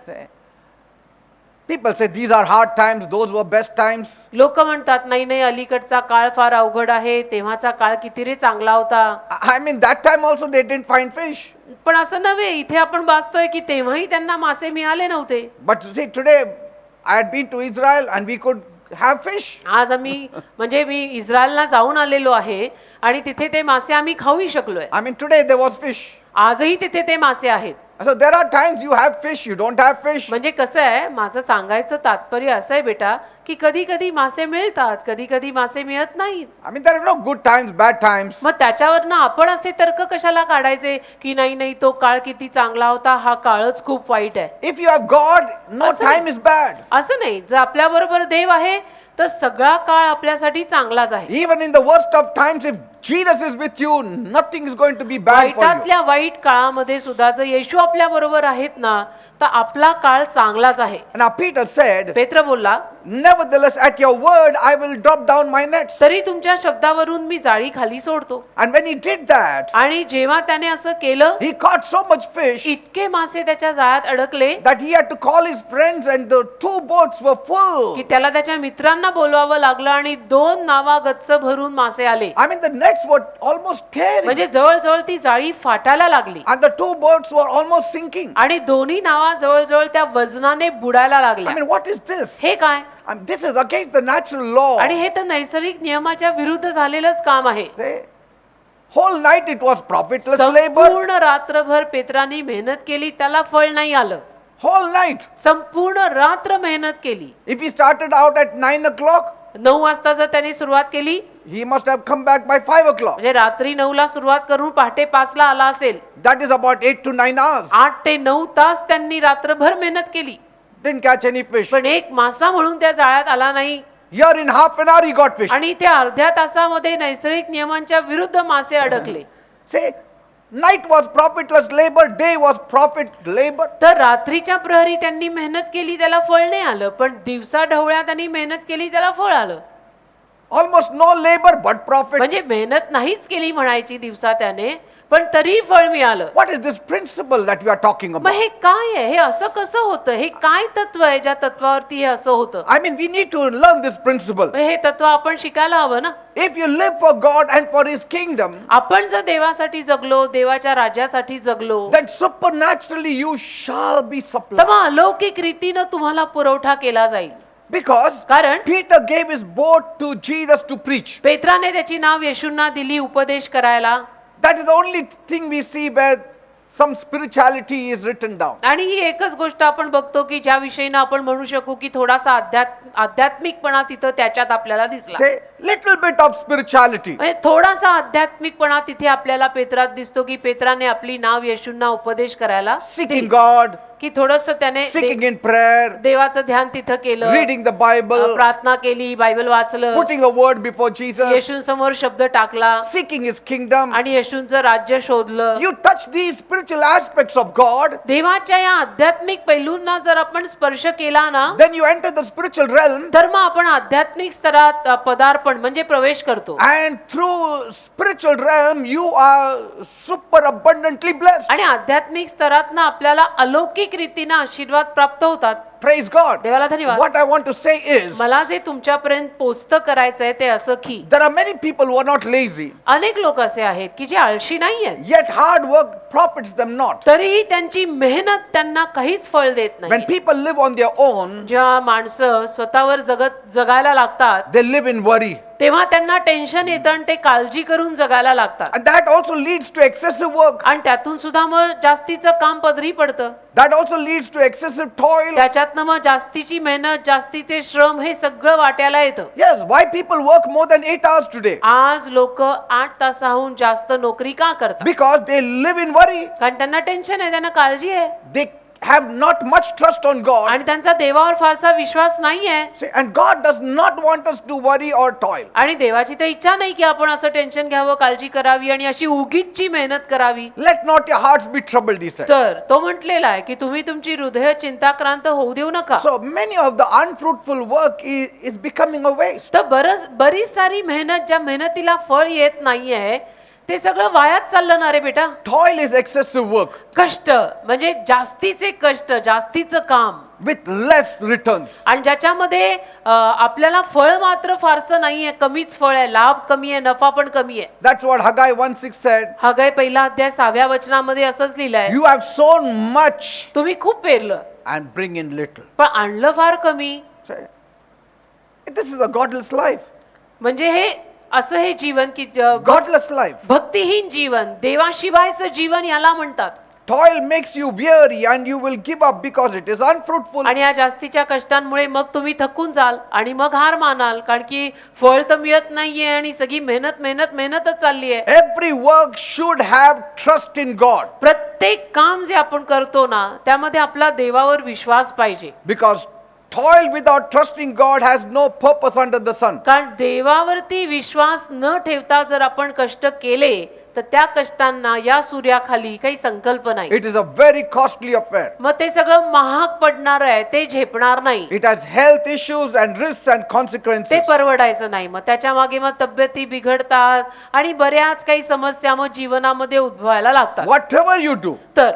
People say these are hard times, those were best times. लोक म्हणतात नाही नाही, अलीकडचा काळ फार अवघड आहे, तेव्हाचा काळ किती रे चांगला होता. I mean, that time also they didn't find fish. पण असं नव्हे, इथे आपण वाचतोय की तेव्हाही त्यांना मासे मिळाले नव्हते. But see, today I had been to Israel and we could have fish. आज आम्ही म्हणजे मी इस्रायलला जाऊन आलेलो आहे आणि तिथे ते मासे आम्ही खाऊही शकलोय. I mean, today there was fish. आजही तिथे ते मासे आहेत. So there are times you have fish, you don't have fish. म्हणजे कसं आहे, माझं सांगायचं तात्पर्य असं आहे बेटा की कधी कधी मासे मिळतात, कधी कधी मासे मिळत नाहीत. I mean, there are no good times, bad times. मग त्याच्यावरनं आपण असे तर्क कशाला काढायचे की नाही नाही, तो काळ किती चांगला होता, हा काळच खूप वाईट आहे. If you have God, no Asal- time is bad. असं नाही, जर आपल्या बरोबर देव आहे तर सगळा काळ आपल्यासाठी चांगलाच आहे. Even in the worst of times, if Jesus is with you, nothing is going to be bad for you. वाईटातल्या वाईट काळामध्ये सुद्धा जर येशू आपल्या बरोबर आहेत ना, तर आपला काळ चांगलाच आहे. Now Peter said, पेत्र बोलला, nevertheless at your word I will drop down my nets. तरी तुमच्या शब्दावरून मी जाळी खाली सोडतो. And when he did that, आणि जेव्हा त्याने असं केलं, he caught so much fish इतके मासे त्याच्या जाळ्यात अडकले that he had to call his friends and the 2 boats were full. की त्याला त्याच्या मित्रांना बोलवावं लागलं आणि 2 नावा गच्च भरून मासे आले. I mean, the nets were almost tearing म्हणजे जवळजवळ ती जाळी फाटायला लागली and the 2 boats were almost sinking. आणि दोन्ही नावा जवळजवळ त्या वजनाने बुडायला I लागल्या. mean, what is this? हे काय? And this is against the natural law. आणि हे तर नैसर्गिक नियमाच्या विरुद्ध झालेलंच काम आहे. They, whole night it was profitless labor. संपूर्ण रात्रभर पेत्रांनी मेहनत केली, त्याला फळ नाही आलं. Whole night. संपूर्ण रात्र मेहनत केली. If he started out at 9 o'clock, 9 वाजता जर त्याने सुरुवात केली, he must have come back by 5 o'clock. म्हणजे रात्री 9ला सुरुवात करून पहाटे 5ला आला असेल. That is about 8 to 9 hours. 8 ते 9 तास त्यांनी रात्रभर मेहनत केली, Didn't catch any fish. पण एक मासा म्हणून त्या जाळ्यात आला नाही. Here in half an hour he got fish. आणि त्या अर्ध्या तासामध्ये नैसर्गिक नियमांच्या विरुद्ध मासे अडकले. Say, night was profitless labor, day was profit labor. तर रात्रीच्या प्रहरी त्यांनी मेहनत केली, त्याला फळ नाही आलं, पण दिवसा ढवळ्या त्यांनी मेहनत केली, त्याला फळ आलं. Almost no labor but profit. म्हणजे मेहनत नाहीच केली म्हणायची दिवसा त्याने, पण तरी फळ मिळालं. What is this principle that we are talking मग about? हे काय आहे? हे असं कसं होतं? हे काय तत्व आहे ज्या तत्वावरती हे असं होतं? I mean, we need to learn this principle. मग हे तत्व आपण शिकायला हवं ना. If you live for God and for His kingdom, आपण जर देवासाठी जगलो, देवाच्या राज्यासाठी जगलो, then supernaturally you shall be तर supplied. मग अलौकिक रीतीनं तुम्हाला पुरवठा केला जाईल. Because कारण Peter gave his boat to Jesus to preach. पेत्राने त्याची नाव येशूंना दिली उपदेश करायला. That is the only thing we see where some spirituality is written down. आणि ही एकच गोष्ट आपण बघतो की ज्या विषयीनं आपण म्हणू शकू की थोडासा आध्यात्मिकपणा तिथं त्याच्यात आपल्याला दिसला. Say, little bit of spirituality. म्हणजे थोडासा आध्यात्मिकपणा तिथे आपल्याला पेत्रात दिसतो की पेत्राने आपली नाव येशूंना उपदेश करायला Seeking God, की थोडस त्याने seeking in prayer, देवाचं ध्यान तिथं केलं, reading the Bible, प्रार्थना केली, बायबल वाचलं, putting a word before Jesus, येशूंसमोर शब्द टाकला seeking His kingdom. आणि येशूंचं राज्य शोधलं. You touch these spiritual aspects of God, देवाच्या या आध्यात्मिक पैलूंना जर आपण स्पर्श केला ना, then you enter the spiritual realm, तर मग आपण आध्यात्मिक स्तरात पदार्पण म्हणजे प्रवेश करतो and through spiritual realm you are super abundantly blessed. आणि आध्यात्मिक स्तरात ना आपल्याला अलौकिक रीतीने आशीर्वाद प्राप्त होतात. Praise God. देवाला धन्यवाद. What I want to say is, मला जे तुमच्यापर्यंत पोचतं करायचंय ते असं की there are many people who are not lazy, अनेक लोक असे आहेत की जे आळशी नाहीयेत, yet hard work profits them not. तरीही त्यांची मेहनत त्यांना काहीच फळ देत When नाही. people live on their own, जेव्हा माणसं स्वतःवर जगायला लागतात they live in worry. तेव्हा त्यांना टेन्शन येतं आणि ते काळजी करून जगायला लागतात And that also leads to excessive work. आणि त्यातून सुद्धा मग जास्तीचं काम पदरी पडतं. That also leads to excessive toil. त्याच्यातनं मग जास्तीची मेहनत, जास्तीचे श्रम हे सगळं वाट्याला येतं. Yes, why people work more than 8 hours today? आज लोक 8 तासाहून जास्त नोकरी का करतात? Because they live in worry. कारण त्यांना टेन्शन आहे, त्यांना काळजी आहे They have not much trust on God. आणि त्यांचा देवावर फारसा विश्वास नाहीये. See, and God does not want us to worry or toil. आणि देवाची तर इच्छा नाही की आपण असं टेन्शन घ्यावं, काळजी करावी आणि अशी उगीचची मेहनत करावी. Let not your hearts be troubled, he said. तर तो म्हटलेला आहे की तुम्ही तुमची हृदय चिंताक्रांत होऊ देऊ नका. So many of the unfruitful work is becoming a waste. तर बरीच सारी मेहनत, ज्या मेहनतीला फळ येत नाहीये ते सगळं वायात चाललं ना रे बेटा. Toil is excessive work कष्ट म्हणजे जास्तीचे कष्ट, जास्तीचं काम with less returns. आणि ज्याच्यामध्ये आपल्याला फळ मात्र फारसं नाहीये, कमीच फळ आहे, लाभ कमी आहे, नफा पण कमी आहे. That's what Haggai 1:6 said. हगाय पहिला अध्याय 6व्या वचनामध्ये असंच लिहिलंय, You have sown much तुम्ही खूप पेरलं and bring in little. पण आणलं फार कमी. Say, this is a godless life. म्हणजे हे असं हे जीवन की Godless life. भक्तिहीन जीवन, देवाशिवायचं जीवन याला म्हणतात. Toil makes you weary and you will give up because it is unfruitful. आणि या जास्तीच्या कष्टांमुळे मग तुम्ही थकून जाल आणि मग हार मानाल, कारण की फळ तर मिळत नाहीये आणि सगळी मेहनतच चालली आहे. Every work should have trust in God, प्रत्येक काम जे आपण करतो ना त्यामध्ये आपला देवावर विश्वास पाहिजे. because toil without trusting God has no purpose under the sun. कारण देवावरती विश्वास न ठेवता जर आपण कष्ट केले तर त्या कष्टांना या सूर्याखाली काही संकल्प नाही. It is a very costly affair. मग ते सगळं महाग पडणार आहे, ते झेपणार नाही, It has health issues and risks and ते consequences. परवडायचं नाही. मग त्याच्या मागे मग तब्येती बिघडतात आणि बऱ्याच काही समस्या मग जीवनामध्ये उद्भवायला लागतात. Whatever you do, तर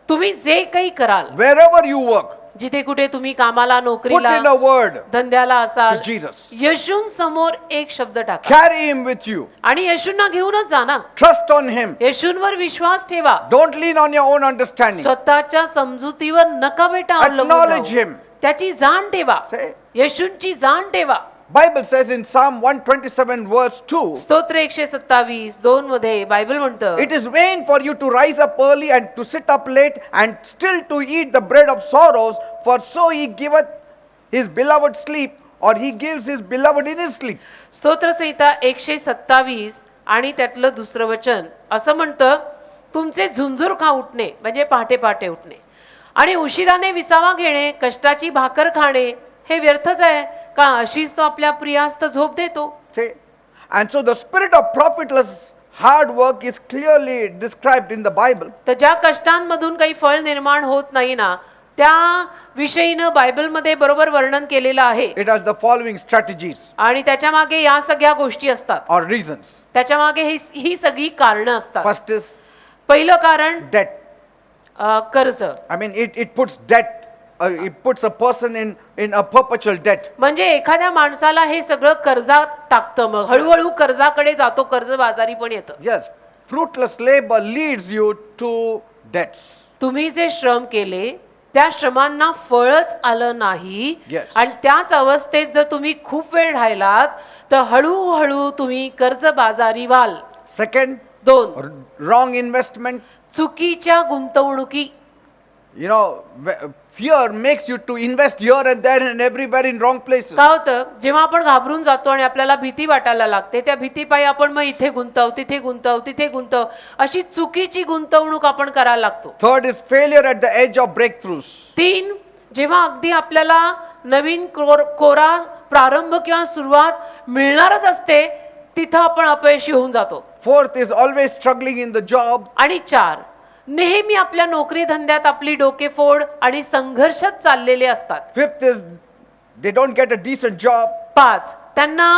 तुम्ही जे काही कराल, wherever you work, जिथे कुठे तुम्ही कामाला, put नोकरीला, in a word धंद्याला असाल, to Jesus. येशूंसमोर एक शब्द टाका Carry him with you. आणि येशूंना घेऊनच जा ना. Trust on him. येशूंवर विश्वास ठेवा. Don't lean on your own understanding. स्वतःच्या समजुतीवर नका बेटा अवलंबून Acknowledge राहू. him. त्याची जाण ठेवा, Say, येशूंची जाण ठेवा. Bible says in Psalm 127 verse 2, स्तोत्र 127:2 मध्ये बायबल म्हणतं, it is vain for you to rise up early and to sit up late and still to eat the bread of sorrows, for so he giveth his beloved sleep, or he gives his beloved in his sleep. स्तोत्र संहिता 127 आणि त्यातलं दुसरं वचन असं म्हणतं, तुमचे झुंजूर खा उठणे म्हणजे पहाटे पहाटे उठणे आणि उशिराने विसावा घेणे, कष्टाची भाकर खाणे हे व्यर्थच आहे का? अशीच तो आपल्या प्रियास्त झोप देतो. See? And so the spirit of profitless hard work is clearly described in the Bible. तर ज्या कष्टांमधून काही फळ निर्माण होत नाही ना त्या विषयीनं बायबलमध्ये बरोबर वर्णन केलेलं आहे. It has the following strategies आणि त्याच्या मागे या सगळ्या गोष्टी असतात, or reasons. त्याच्या मागे ही सगळी कारणं असतात. First is पहिलं कारण debt. कर्ज. I mean, it puts debt, it puts a person in a perpetual debt. म्हणजे एखाद्या माणसाला हे सगळं कर्जात टाकतं, मग हळूहळू कर्जाकडे जातो, कर्जबाजारी पण येतं. Yes, fruitless labor leads you to debts. तुम्ही जे श्रम केले त्या श्रमांना फळच आलं नाही Yes. आणि त्याच अवस्थेत जर तुम्ही खूप वेळ राहिलात तर हळूहळू तुम्ही कर्जबाजारी व्हाल. Second, 2 wrong investment. चुकीच्या गुंतवणुकी. You know, fear makes you to invest here and there and everywhere in wrong places. काय होतं जेव्हा आपण घाबरून जातो आणि आपल्याला भीती वाटायला लागते त्या भीतीपायी आपण मग इथे गुंतव तिथे गुंतव तिथे गुंतव अशी चुकीची गुंतवणूक आपण करायला लागतो. Third is failure at the edge of breakthroughs. 3, जेव्हा अगदी आपल्याला नवीन कोरा प्रारंभ किंवा सुरुवात मिळणारच असते तिथं आपण अपयशी होऊन जातो. Fourth is always struggling in the job. आणि 4, नेहमी आपल्या नोकरी धंद्यात आपली डोकेफोड आणि संघर्षच चाललेले असतात. Fifth is they don't get a decent job. 5, त्यांना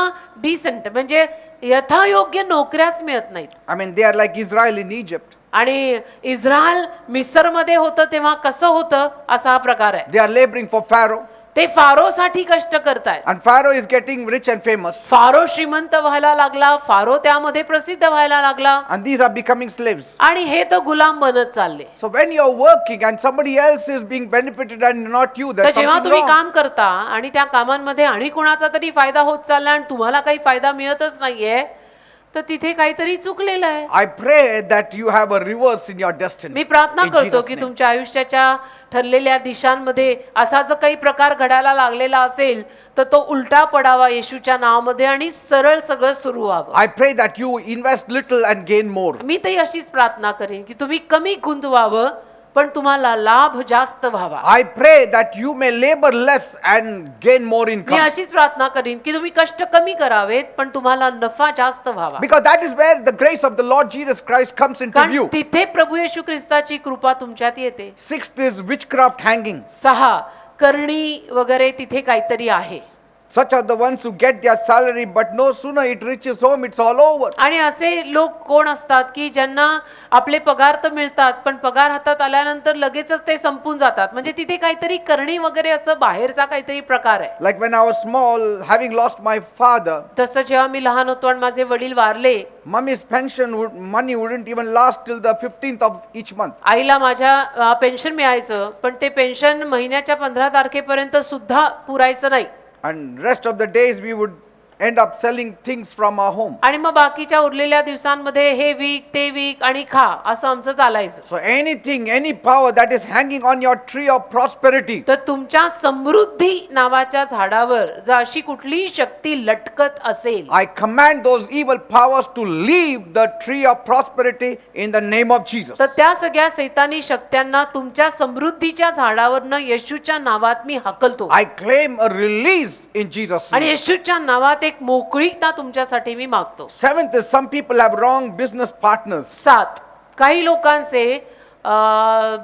डिसेंट म्हणजे यथायोग्य नोकऱ्याच मिळत नाहीत. I mean, they are like Israel in Egypt. आणि इस्रायल मिस्रमध्ये होतं तेव्हा कसं होतं असा हा प्रकार आहे. They are laboring for Pharaoh, ते फारोसाठी कष्ट करतायत. and Pharaoh is getting rich and famous, pharaoh श्रीमंत व्हायला लागला, फारो त्यामध्ये प्रसिद्ध व्हायला लागला and these are becoming slaves. आणि हे तर गुलाम बनत चालले. So when you are working and somebody else is being benefited and not you, तर that's जेव्हा something तुम्ही wrong. काम करता आणि त्या कामांमध्ये आणि कोणाचा तरी फायदा होत चालला आणि तुम्हाला काही फायदा मिळतच नाहीये तर तिथे काहीतरी चुकलेलं आहे. I pray that you have a reverse in your destiny. मी प्रार्थना In करतो Jesus' की name. तुमच्या आयुष्याच्या ठरलेल्या दिशांमध्ये असा जर काही प्रकार घडायला लागलेला असेल तर तो उलटा पडावा येशूच्या नावामध्ये आणि सरळ सगळं सुरू व्हावं. I pray that you invest little and gain more. मी तरी अशीच प्रार्थना करेन की तुम्ही कमी गुंतवावं पण तुम्हाला लाभ जास्त व्हावा. I pray that you may labor less and gain more me income. अशीच प्रार्थना करीन की तुम्ही कष्ट कमी करावेत पण तुम्हाला नफा जास्त व्हावा. Because that is where the grace of the Lord Jesus Christ comes into कारण view. तिथे प्रभू येशू ख्रिस्ताची कृपा तुमच्यात येते. Sixth is witchcraft hanging. 6, करणी वगैरे तिथे काहीतरी आहे. Such are the ones who get their salary, but no sooner it reaches home, it's all over. आणि असे लोक कोण असतात की ज्यांना आपले पगार तर मिळतात पण पगार हातात आल्यानंतर लगेचच ते संपून जातात. म्हणजे तिथे काहीतरी करणी वगैरे असं बाहेरचा काहीतरी प्रकार आहे. Like when I was small, having lost my father, तसं जेव्हा मी लहान होतो आणि माझे वडील वारले mommy's pension money wouldn't even last till the 15th of each month. आईला माझ्या पेन्शन मिळायचं पण ते पेन्शन महिन्याच्या 15 तारखेपर्यंत सुद्धा पुरायचं नाही. And rest of the days we would end up selling things from our home. आणि मग बाकीच्या उरलेल्या दिवसांमध्ये हे विक ते विक आणि खा असं आमचं चालायचं. So anything, any power that is hanging on your tree of prosperity, तर तुमच्या समृद्धी नावाच्या झाडावर जर अशी कुठलीही शक्ती लटकत असेल I command those evil powers to leave the tree of prosperity in the name of Jesus. तर त्या सगळ्या सैतानी शक्त्यांना तुमच्या समृद्धीच्या झाडावरनं येशूच्या नावात मी हकलतो. I claim a release in Jesus' आणि name. येशूच्या नावात एक मोकळीकता तुमच्यासाठी मी मागतो. Seventh is some people have wrong business partners. 7, काही लोकांचे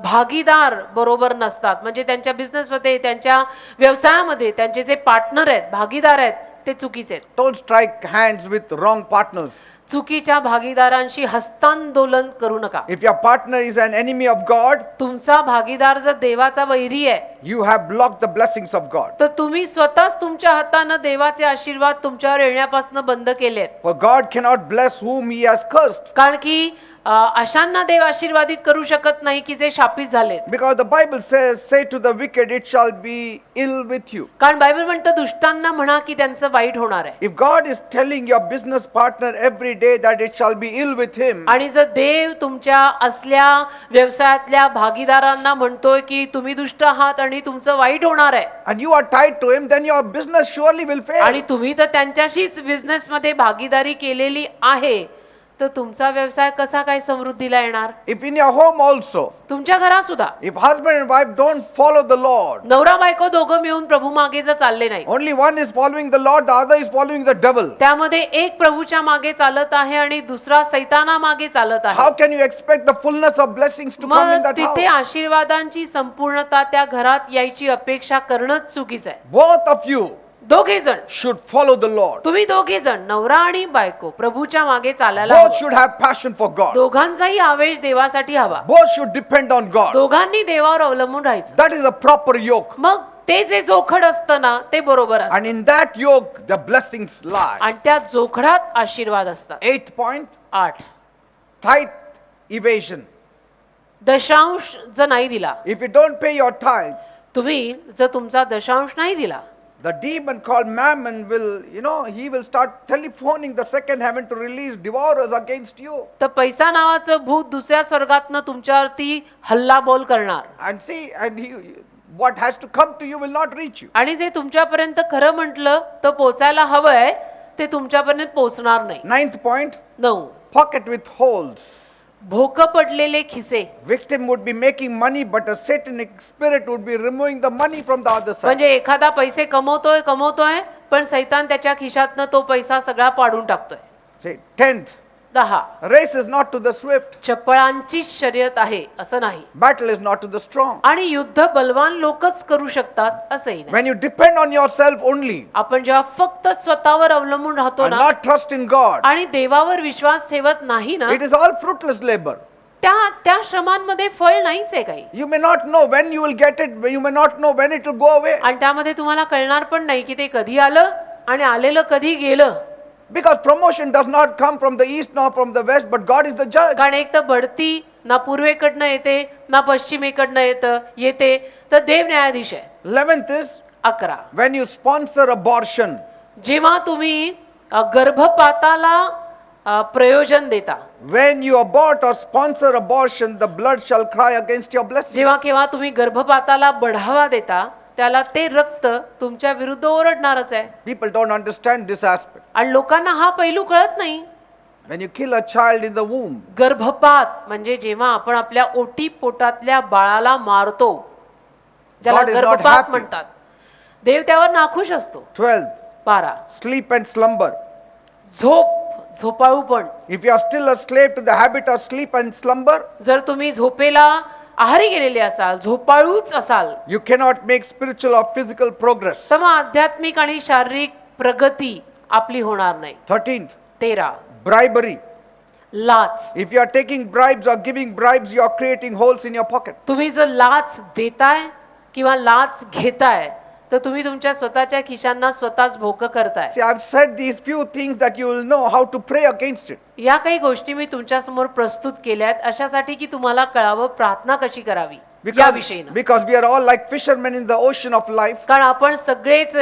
भागीदार बरोबर नसतात. म्हणजे त्यांच्या बिझनेसमध्ये त्यांच्या व्यवसायामध्ये त्यांचे जे पार्टनर आहेत भागीदार आहेत ते चुकीचे आहेत. Don't strike hands with wrong partners. चुकीच्या भागीदारांशी हस्तांदोलन करू नका. If your partner is an enemy of God, तुमचा भागीदार जर देवाचा वैरी आहे you have blocked the blessings of God. तर तुम्ही स्वतःच तुमच्या हातानं देवाचे आशीर्वाद तुमच्यावर येण्यापासून बंद केलेत. For God cannot bless whom he has cursed. कारण की अशांना देव आशीर्वादित करू शकत नाही की जे शापित झालेत. Because the Bible says, say to the wicked, it shall be ill with you. कारण बायबल म्हणतं दुष्टांना म्हणा की त्यांचं वाईट होणार आहे. If God is telling your business partner every day that it shall be ill with him, आणि जर देव तुमच्या असल्या व्यवसायातल्या भागीदारांना म्हणतोय की तुम्ही दुष्ट आहात आणि तुमचं वाईट होणार आहे and you are tied to him, then your business surely will fail. आणि तुम्ही तर त्यांच्याशीच बिझनेस मध्ये भागीदारी केलेली आहे तर तुमचा व्यवसाय कसा काय समृद्धीला येणार. If in your home also, तुमच्या घरात सुद्धा if husband and wife don't follow the Lord, नवरा बायको दोघं मिळून प्रभू मागे जर चालले नाही only one is following the Lord, the other is following the devil, त्यामध्ये एक प्रभूच्या मागे चालत आहे आणि दुसरा सैताना मागे चालत how आहे. can you expect the fullness of blessings to come in मग that तिथे house? आशीर्वादांची संपूर्णता त्या घरात यायची अपेक्षा करणंच चुकीचं आहे. Both of you दोघे जण should follow the Lord. तुम्ही दोघे जण नवरा आणि बायको प्रभूच्या मागे चालायला Both हवं. should have passion for God. दोघांचाही आवेश देवासाठी हवा. Both should depend on God. दोघांनी देवावर अवलंबून राहायचं. That is a proper yoke. मग ते जे जोखड असतं ना ते बरोबर असतं And in that yoke, the blessings lie. आणि त्या जोखडात आशीर्वाद असतात. 8th point, 8, tithe evasion. दशांश जर नाही दिला If you don't pay your tithe, तुम्ही जर तुमचा दशांश नाही दिला The demon called Mammon will, he will start telephoning the second heaven to release devourers against you. तर पैसा नावाचं भूत दुसऱ्या स्वर्गातनं तुमच्यावरती हल्ला बोल करणार And see, what has to come to you will not reach you. आणि जे तुमच्यापर्यंत खरं म्हटलं तर पोचायला हवंय ते तुमच्यापर्यंत पोचणार नाही. 9th point, 9, pocket with holes. भोकं पडलेले खिसे. Victim would be making money, but a satanic spirit would be removing the money from the other side. म्हणजे एखादा पैसे कमवतोय पण सैतान त्याच्या खिशातनं तो पैसा सगळा पाडून टाकतोय. Say 10th, 10, race is not to the swift, चपळांची शर्यत आहे असं नाही battle is not to the strong. आणि युद्ध बलवान लोकच करू शकतात असंही नाही. When you depend on yourself only आपण जेव्हा फक्त स्वतःवर अवलंबून राहतो and ना not trust in God, आणि देवावर विश्वास ठेवत नाही ना it is all fruitless labor. त्या श्रमांमध्ये फळ नाहीच आहे काही. You may not know when you will get it, you may not know when it will go away. आणि त्यामध्ये तुम्हाला कळणार पण नाही की ते कधी आलं आणि आलेलं कधी गेलं. Because promotion does not come from the east nor from the west, but God is the judge. कारण एक तर बढती ना पूर्वेकडनं येते ना पश्चिमेकडनं येते तर देव न्यायाधीश आहे. 11th is 11, when you sponsor abortion. जेव्हा तुम्ही गर्भपाताला प्रयोजन देता, When you abort or sponsor abortion, the blood shall cry against your blessing. जेव्हा केव्हा तुम्ही गर्भपाताला बढावा देता त्याला ते रक्त तुमच्या विरुद्ध ओरडणारच आहे. People don't understand this aspect. आणि लोकांना हा पैलू कळत नाही. When you kill a child in the womb, गर्भपात म्हणजे जेव्हा आपण आपल्या ओटी पोटातल्या बाळाला मारतो, ज्याला God is not गर्भपात happy. म्हणतात, देव त्यावर नाखुश असतो. 12th, 12, sleep and slumber. झोपाळूपण. If you are still a slave to the habit of sleep and slumber, जर तुम्ही झोपेला आहारी गेलेले असाल, झोपाळूच असाल, you cannot make spiritual or physical progress. तर मग आध्यात्मिक आणि शारीरिक प्रगती आपली होणार नाही. 13th, 13, bribery. लाच. If you are taking bribes or giving bribes, you are creating holes in your pocket. तुम्ही जर लाच देताय किंवा लाच घेताय तर तुम्ही तुमच्या स्वतःच्या खिशांना स्वतःच भोकं करताय. See, I've said these few things that you will know how to pray against it. या काही गोष्टी मी तुमच्या समोर प्रस्तुत केल्यात अशासाठी की तुम्हाला कळावं प्रार्थना कशी करावी या विषयीनं. Because we are all like fishermen in the ocean of life. कारण आपण सगळेच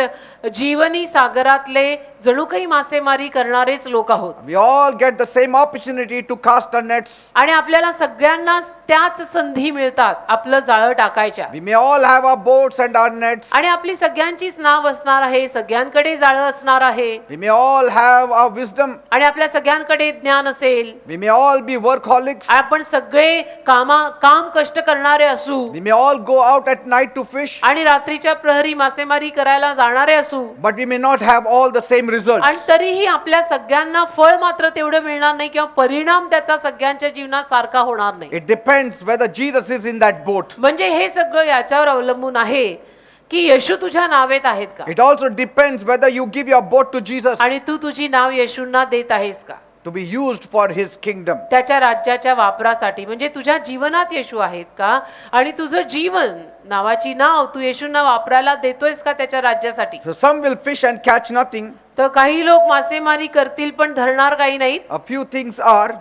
जीवनी सागरातले जणू काही मासेमारी करणारेच लोक आहोत. We all get the same opportunity to cast our nets. आणि आपल्याला सगळ्यांना त्याच संधी मिळतात आपलं जाळं टाकायच्या. We may all have our boats and our nets. आणि आपली सगळ्यांचीच नाव असणार आहे, सगळ्यांकडे जाळं असणार आहे. We may all have our wisdom. आणि आपल्या सगळ्यांकडे ज्ञान असेल. We may all be workaholics. आपण सगळे काम कष्ट करणारे असू. We may all go out at night to fish. आणि रात्रीच्या प्रहरी मासेमारी करायला जाणारे असू. But we may not have all the same results. आणि तरीही आपल्या सगळ्यांना फळ मात्र तेवढं मिळणार नाही किंवा परिणाम त्याचा सगळ्यांच्या जीवनात सारखा होणार नाही. It depends whether Jesus is in that boat. म्हणजे हे सगळं याच्यावर अवलंबून आहे की येशू तुझ्या नावेत आहेत का. It also depends whether you give your boat to Jesus आणि तू तुझी नाव येशूंना देत आहेस का to be used for his kingdom. त्याच्या राज्याच्या वापरासाठी. म्हणजे तुझ्या जीवनात येशू आहेत का आणि तुझं जीवन नावाची नाव तू येशूंना वापरायला देतोयस का त्याच्या राज्यासाठी. So some will fish and catch nothing. तर काही लोक मासेमारी करतील पण धरणार काही नाहीत. A few things are,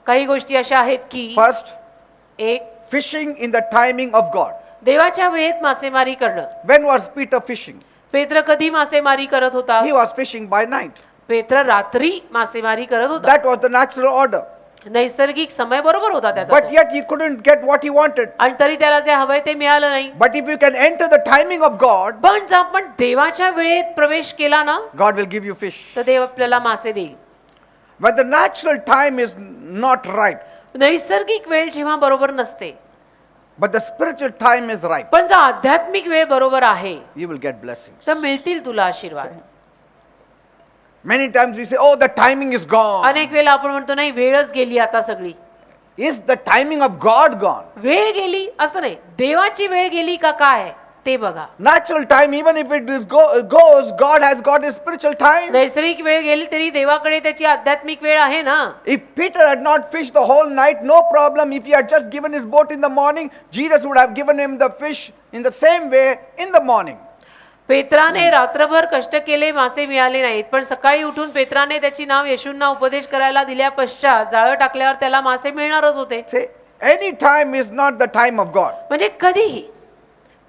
काही गोष्टी अशा आहेत की first, एक, fishing in the timing of God. देवाच्या वेळेत मासेमारी करणं. When was Peter fishing? पेत्र कधी मासेमारी करत होता. He was fishing by night. पेत्र रात्री मासेमारी करत होता. That was the natural order. नैसर्गिक समय बरोबर होता त्याचा But तो. yet he couldn't get what he wanted. आणि तरी त्याला जे हवंय ते मिळालं नाही. But if you can enter the timing of God, पण जर आपण देवाच्या वेळेत प्रवेश केला ना God will give you fish. तर देव आपल्याला मासे देईल. When the natural time is not right, नैसर्गिक वेळ जेव्हा बरोबर नसते but the spiritual time is right, पण जर आध्यात्मिक वेळ बरोबर आहे you will get blessings. तर मिळतील तुला आशीर्वाद. Many times we say, oh, the timing is gone. अनेक वेळेला आपण म्हणतो नाही वेळच गेली आता सगळी. Is the timing of God gone? वेळ गेली असं नाही, देवाची वेळ गेली का काय ते बघा. Natural time, even if it goes, God has got his spiritual time. नैसर्गिक वेळ गेली तरी देवाकडे त्याची आध्यात्मिक वेळ आहे ना. If Peter had not fished the whole night, no problem. If he had just given his boat in the morning, Jesus would have given him the fish in the same way in the morning. पेत्राने रात्रभर कष्ट केले, मासे मिळाले नाहीत, पण सकाळी उठून पेत्राने त्याची नाव येशूंना उपदेश करायला दिल्या पश्चात जाळं टाकल्यावर त्याला मासे मिळणारच होते. Say, any time is not the time of God. म्हणजे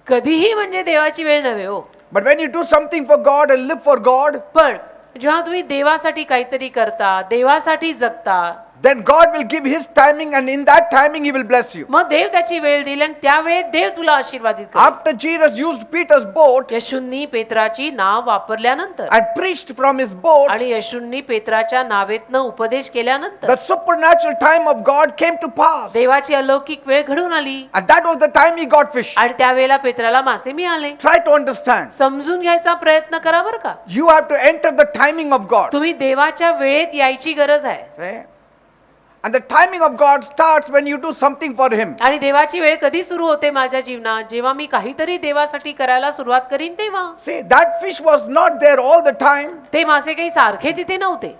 कधीही म्हणजे देवाची वेळ नव्हे हो. But when you do something for God and live for God, पण जेव्हा तुम्ही देवासाठी काहीतरी करता, देवासाठी जगता, then God will give His timing, and in that timing He will bless you. मग देव त्याची वेळ दिली आणि त्या वेळेत देव तुला आशीर्वादित करेल. After Jesus used Peter's boat येशूंनी पेत्राची नाव वापरल्यानंतर and preached from his boat, आणि येशूंनी पेत्राच्या नावेतनं उपदेश केल्यानंतर the supernatural time of God came to pass. देवाची अलौकिक वेळ घडून आली And that was the time he got fish. आणि त्यावेळेला पेत्राला मासे मिळाले. Try to understand. समजून घ्यायचा प्रयत्न करा बरं का. You have to enter the timing of God. तुम्ही देवाच्या वेळेत यायची गरज आहे. Okay? And the timing of God starts when you do something for Him. आणि देवाची वेळ कधी सुरू होते माझ्या जीवनात? जेव्हा मी काहीतरी देवासाठी करायला सुरुवात करीन तेव्हा. See, that fish was not there all the time. ते मासे काही सारखे तिथे नव्हते.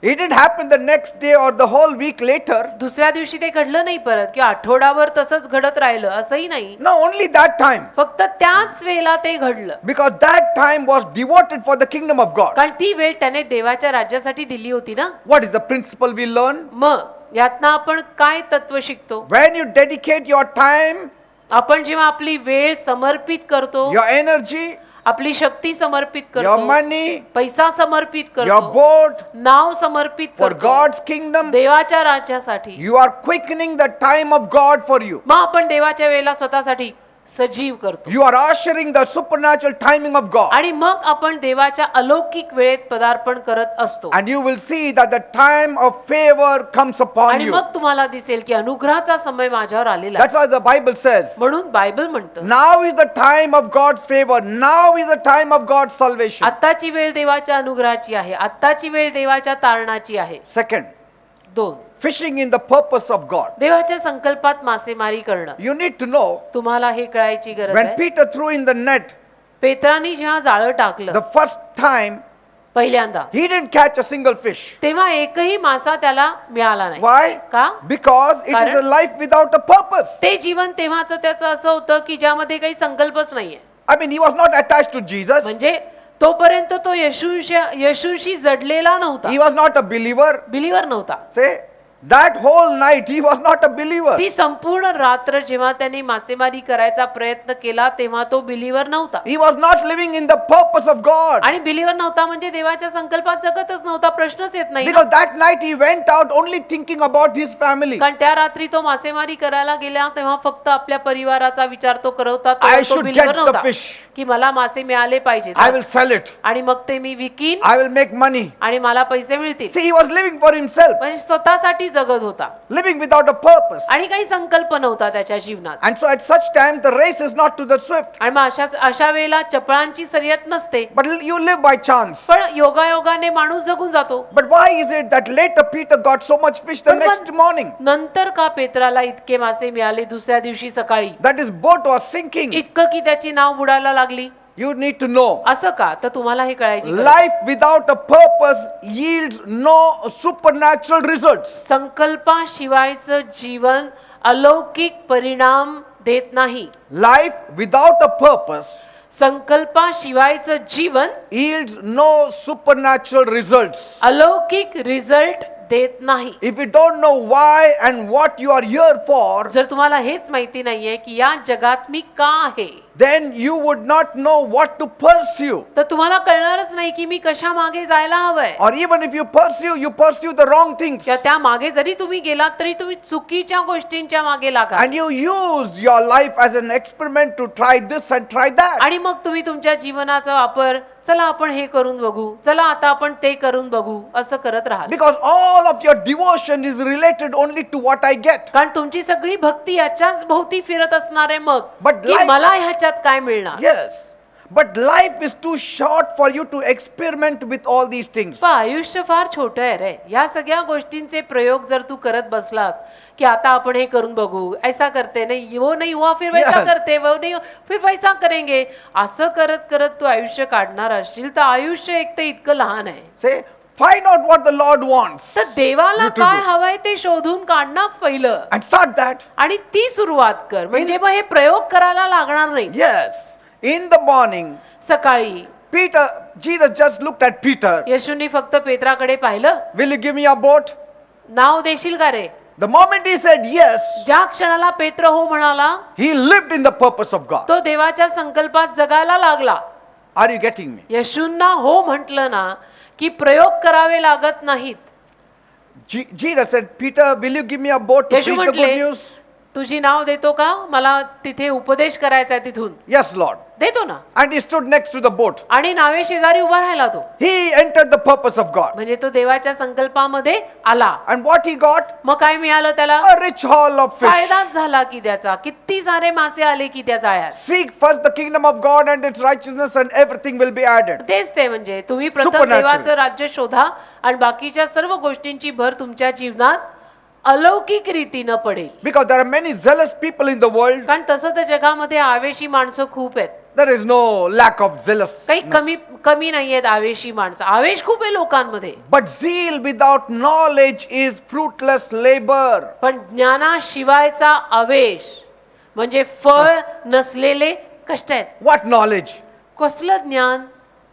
It didn't happen the next day or the whole week later. दुसऱ्या दिवशी ते घडलं नाही परत किंवा आठवडाभर तसंच घडत राहिलं असंही नाही. No, only that time. फक्त त्याच वेळेला ते घडलं. Because that time was devoted for the kingdom of God. कारण ती वेळ त्याने देवाच्या राज्यासाठी दिली होती ना. What is the principle we learn? मग यातनं आपण काय तत्व शिकतो? When you dedicate your time, आपण जेव्हा आपली वेळ समर्पित करतो, your energy, आपली शक्ती समर्पित your करतो, money, पैसा समर्पित your करतो, boat नाव समर्पित for करतो God's kingdom, देवाच्या राज्यासाठी, you are quickening the time of God for you. मग आपण देवाच्या वेळेला स्वतःसाठी सजीव करतो You are ushering the supernatural timing of God. आणि मग आपण देवाच्या अलौकिक वेळेत पदार्पण करत असतो. And you will see that the time of favor comes upon आणि you. मग तुम्हाला दिसेल की अनुग्रहाचा समय माझ्यावर आलेला आहे. That's why the Bible says, म्हणून बायबल म्हणतं now is the time of God's favor. Now is the time of God's salvation. आत्ताची वेळ देवाच्या अनुग्रहाची आहे, आत्ताची वेळ देवाच्या तारणाची आहे. Second, 2 fishing in the purpose of God. देवाच्या संकल्पात मासेमारी करणं. You need to know, तुम्हाला हे कळायची गरज when आहे. Peter threw in the net पेत्रानी जेव्हा जाळं टाकलं the first time, पहिल्यांदा, he didn't catch a single fish. तेव्हा एकही मासा त्याला मिळाला नाही. Why? का? Because it is कारण? a life without a purpose. ते जीवन तेव्हाच त्याचं असं होतं की ज्यामध्ये काही संकल्पच नाहीये. I mean, he was not attached to Jesus. म्हणजे तोपर्यंत तो येशूशी जडलेला नव्हता, He was not a believer. Believer नव्हता. Say, that whole night he was not a believer. ती संपूर्ण रात्र जेव्हा त्यांनी मासेमारी करायचा प्रयत्न केला तेव्हा तो बिलीवर नव्हता. He was not living in the purpose of God. आणि बिलीवर नव्हता म्हणजे देवाच्या संकल्पात जगतच नव्हता. प्रश्नच येत नाही ना. Because that night he went out only thinking about his family. कारण त्या रात्री तो मासेमारी करायला गेला तेव्हा फक्त आपल्या परिवाराचा विचार तो करत होता. I तो should बिलीवर get the नव्हता fish. की मला मासे मिळाले पाहिजेत I will sell it. आणि मग ते मी विकीन I will make money. आणि मला पैसे मिळतील. See, he was living for himself, म्हणजे स्वतःसाठी जगत होता living without a purpose. आणि काही संकल्प नव्हता त्याच्या जीवनात. And so at such time the race is not to the swift, आणि मग अशा वेळेला चपळांची शर्यत नसते, but you live by chance. पण योगायोगाने माणूस जगून जातो. But why is it that later Peter got so much fish the पण next morning? नंतर का पेत्राला इतके मासे मिळाले दुसऱ्या दिवशी सकाळी? That his boat was sinking. इतकं की त्याची नाव बुडायला लागली. You need to know. असं का? तर तुम्हाला हे कळायची गरज आहे. Life without a purpose yields no supernatural results. संकल्पाशिवायचं जीवन अलौकिक परिणाम देत नाही. Life without a purpose संकल्पाशिवायचं जीवन yields no supernatural results. अलौकिक रिझल्ट देत नाही. If you don't know why and what you are here for, जर तुम्हाला हेच माहिती नाहीये की या जगात मी का आहे, then you would not know what to pursue. तर तुम्हाला कळणारच नाही की मी कशा मागे जायला हवंय. Or even if you pursue the wrong things. किंवा त्या मागे जरी तुम्ही गेलात तरी तुम्ही चुकीच्या गोष्टींच्या मागे लागा. And you use your life as an experiment to try this and try that. आणि मग तुम्ही तुमच्या जीवनाचा वापर, चला आपण हे करून बघू, चला आता आपण ते करून बघू, असं करत राहाल. Because all of your devotion is related only to what I get. कारण तुमची सगळी भक्ती याच्याच भोवती फिरत असणार आहे मग But की life- मला ह्याच्यात काय मिळणार. Yes. But life is too short for you to experiment with all these things. पण आयुष्य फार छोटं आहे रे. या सगळ्या गोष्टींचे प्रयोग जर तू करत बसलात की आता आपण हे करून बघू, ऐसा करते नाही, वो नहीं हुआ फिर वैसा Yes. करते, वो नहीं फिर वैसा करेंगे, असं करत करत तू आयुष्य काढणार असशील तर आयुष्य एक तर इतकं लहान आहे. Say, find out what the Lord wants तर देवाला You to काय do. हवंय ते शोधून काढणं पहिलं and start that. आणि ती सुरुवात कर. म्हणजे मग हे प्रयोग करायला लागणार नाही. Yes. In the morning, सकाळी Jesus just looked at Peter. येशूंनी फक्त पेत्राकडे पाहिलं, Will you give me your boat? नाव देशील का रे? The moment he said yes, ज्या क्षणाला पेत्र हो म्हणाला he lived in the purpose of God. तो देवाच्या संकल्पात जगायला लागला. Are you getting me? येशूंना हो म्हटलं ना की प्रयोग करावे लागत नाहीत. Jesus said, Peter, will you give me a boat to Yeshu preach the good म्हटले news? तुझी नाव देतो का, मला तिथे उपदेश करायचा आहे तिथून. Yes, Lord. देतो ना. And he stood next to the boat. आणि नावे शेजारी उभा राहिला तो, He entered the purpose of God. म्हणजे तो देवाच्या संकल्पामध्ये आला. And what he got? मग काय मिळालं त्याला? A rich haul of fish. फायदाच झाला की त्याचा. किती सारे मासे आले की त्या जाळ्यात. Seek first the kingdom of God and its righteousness, and everything will be added. तेच ते, म्हणजे तुम्ही प्रथम Supernatural. देवाचं राज्य शोधा आणि बाकीच्या सर्व गोष्टींची भर तुमच्या जीवनात अलौकिक रीतीनं पडेल. Because there are many zealous people in the world. कारण तसं तर जगामध्ये आवेशी माणसं खूप आहेत. There is no lack of zealous. काही कमी नाहीयेत आवेशी माणसं. आवेश खूप आहे लोकांमध्ये. But zeal without knowledge is fruitless labor. पण ज्ञानाशिवायचा आवेश म्हणजे फळ नसलेले कष्ट आहेत. What knowledge? कसलं ज्ञान?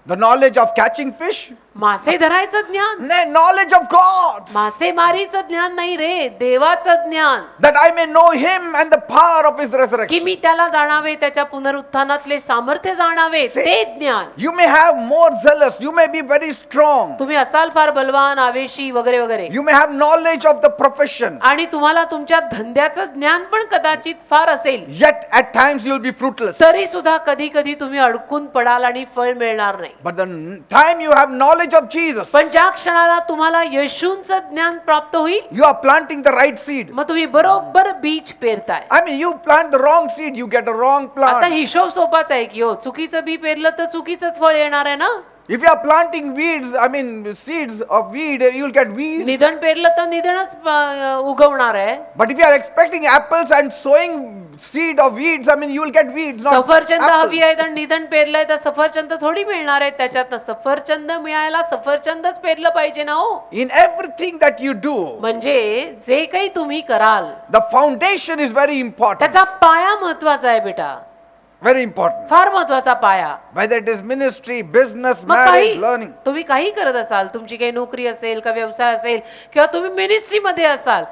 The knowledge of catching fish? मासे धरायचं ज्ञान? Knowledge of God. मासेमारीचं ज्ञान नाही रे, देवाचं ज्ञान. That I may know him and the power of his की resurrection. मी त्याला जाणावे, त्याच्या पुनरुत्थानातले सामर्थ्य जाणावे, ते ज्ञान. You may have more zealous. You may be very strong. तुम्ही असाल फार बलवान, आवेशी वगैरे वगैरे, You may have knowledge of the profession. आणि तुम्हाला तुमच्या धंद्याचं ज्ञान पण कदाचित फार असेल, Yet at times you will be fruitless. तरी सुद्धा कधी कधी तुम्ही अडकून पडाल आणि फळ मिळणार नाही. But the time you have knowledge of Jesus, पण ज्या क्षणाला तुम्हाला येशूंचं ज्ञान प्राप्त होईल, you are planting the right seed. मग तुम्ही बरोबर बीज पेरताय. I mean, you plant the wrong seed, you get a wrong आता plant. हिशोब सोपाच आहे की हो, चुकीचं बी पेरलं तर चुकीचंच फळ येणार आहे ना. If you are planting weeds, I mean seeds of weed, you will get weed. निधन पेरलं तर निधनच उगवणार आहे. But if you are expecting apples and sowing seed of weeds, I mean you will get weeds. Not सफरचंद हवी apples. आहेत आणि निधन पेरलंय तर सफरचंद थोडी मिळणार आहे त्याच्यात. सफरचंद मिळायला सफरचंदच पेरलं पाहिजे ना हो. In everything that you do, म्हणजे जे काही तुम्ही कराल the foundation is very important. त्याचा पाया महत्वाचा आहे बेटा, Very important. फार महत्वाचा पाया. Whether it is ministry, business, मग marriage, काही learning. तुम्ही काही करत असाल, तुमची काही नोकरी असेल का व्यवसाय असेल किंवा तुम्ही मिनिस्ट्रीमध्ये असाल,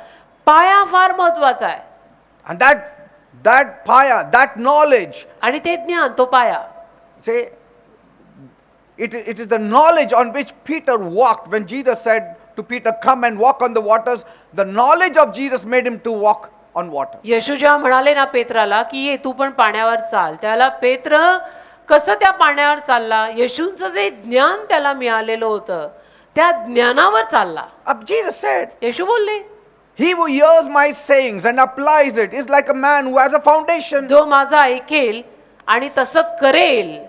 पाया फार महत्वाचा आहे. And that paya, that knowledge, आणि ते ज्ञान, तो पाया. say, it is the knowledge on which Peter walked when Jesus said to Peter, come and walk on the waters. The knowledge of Jesus made him to walk on water. येशू जेव्हा म्हणाले ना पेत्राला की ये तू पण पाण्यावर चाल, त्याला पेत्र कसं त्या पाण्यावर चालला? येशूंचं जे ज्ञान त्याला मिळालेलं होतं त्या ज्ञानावर चालला. Jesus said, येशू बोलले, he who hears my sayings and applies it is like a man who has a foundation. जो माझं ऐकेल आणि तसं करेल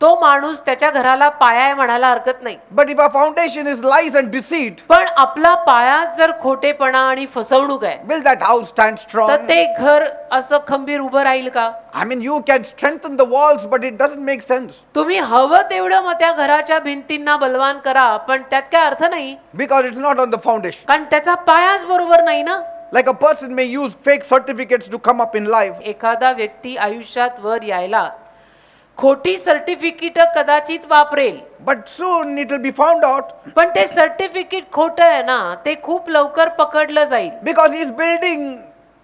तो माणूस त्याच्या घराला पाया आहे म्हणायला हरकत नाही. But if our foundation is lies and deceit, पण आपला पाया जर खोटेपणा आणि फसवणूक आहे will that house stand तर strong? ते घर असं खंबीर उभं राहील का? I mean, you can strengthen the walls, but it doesn't make sense. तुम्ही हवं तेवढं मग त्या घराच्या भिंतींना बलवान करा, पण त्यात काय अर्थ नाही, Because it's not on the foundation. कारण त्याचा पायाच बरोबर नाही ना. Like a person may use fake certificates to come up in life. एखादा व्यक्ती आयुष्यात वर यायला खोटी सर्टिफिकेट कदाचित वापरेल, But soon it will be found out पण ते सर्टिफिकेट खोटं आहे ना, ते खूप लवकर पकडलं जाईल. because he is building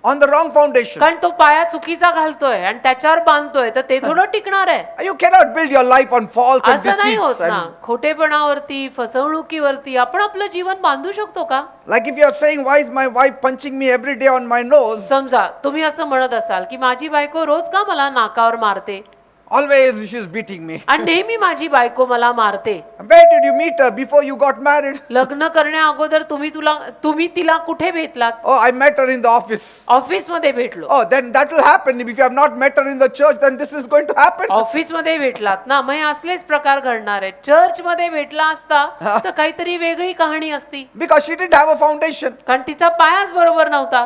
on the wrong foundation. कारण तो पाया चुकीचा घालतोय आणि त्याच्यावर बांधतोय, तर ते थोडं टिकणार आहे. You cannot build your life on false and असं नाही होत deceits. ना. And खोटेपणावरती, फसवणुकीवरती आपण आपलं जीवन बांधू शकतो का? like if you are saying, why is my wife punching me every day on my nose? समजा तुम्ही असं म्हणत असाल की माझी बायको रोज का मला नाकावर मारते Always she is beating me. आणि नेहमी माझी बायको मला मारते. Where did you meet her before you got married? लग्न करण्या अगोदर तुम्ही तिला कुठे भेटलात? Oh, I met her in the office. Office मध्ये भेटलो. Oh, then that will happen. If you have not met her in the church, then this is going to happen. Office मध्ये भेटलात ना, मग हे असलेच प्रकार घडणार आहेत. चर्च मध्ये भेटला असता तर काहीतरी वेगळी कहाणी असती, Because she didn't have a foundation. कारण तिचा पायाच बरोबर नव्हता.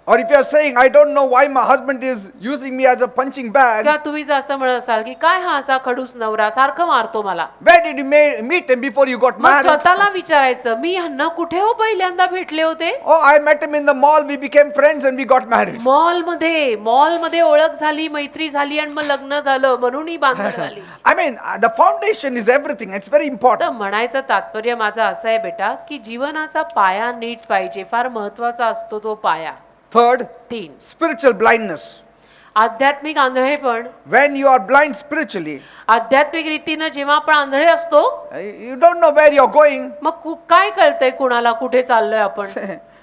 Or if you are saying, I don't know why my husband is using me as a punching bag. किंवा तुम्ही जर असं म्हणत असाल की काय हा असा खडूस नवरा सारखं मारतो मला, Where did you meet him before you got मग married? स्वतःला विचारायचं, मी ह्यांना कुठे हो पहिल्यांदा भेटले होते? Oh, I met him in the mall. We became friends and we got married. मॉलमध्ये ओळख झाली, मैत्री झाली आणि मग लग्न झालं, म्हणून ही बांधण झाली. I mean, the foundation is everything. It's very तर important. म्हणायचं तात्पर्य माझं असं आहे बेटा की जीवनाचा पाया नीट पाहिजे, फार महत्वाचा असतो तो पाया. Third, 3. spiritual blindness. आध्यात्मिक आंधळेपण, when you are blind spiritually, आध्यात्मिक रीतीनं जेव्हा आपण आंधळे असतो, you don't know where you're going. मग काय कळतंय कुणाला कुठे चाललोय आपण?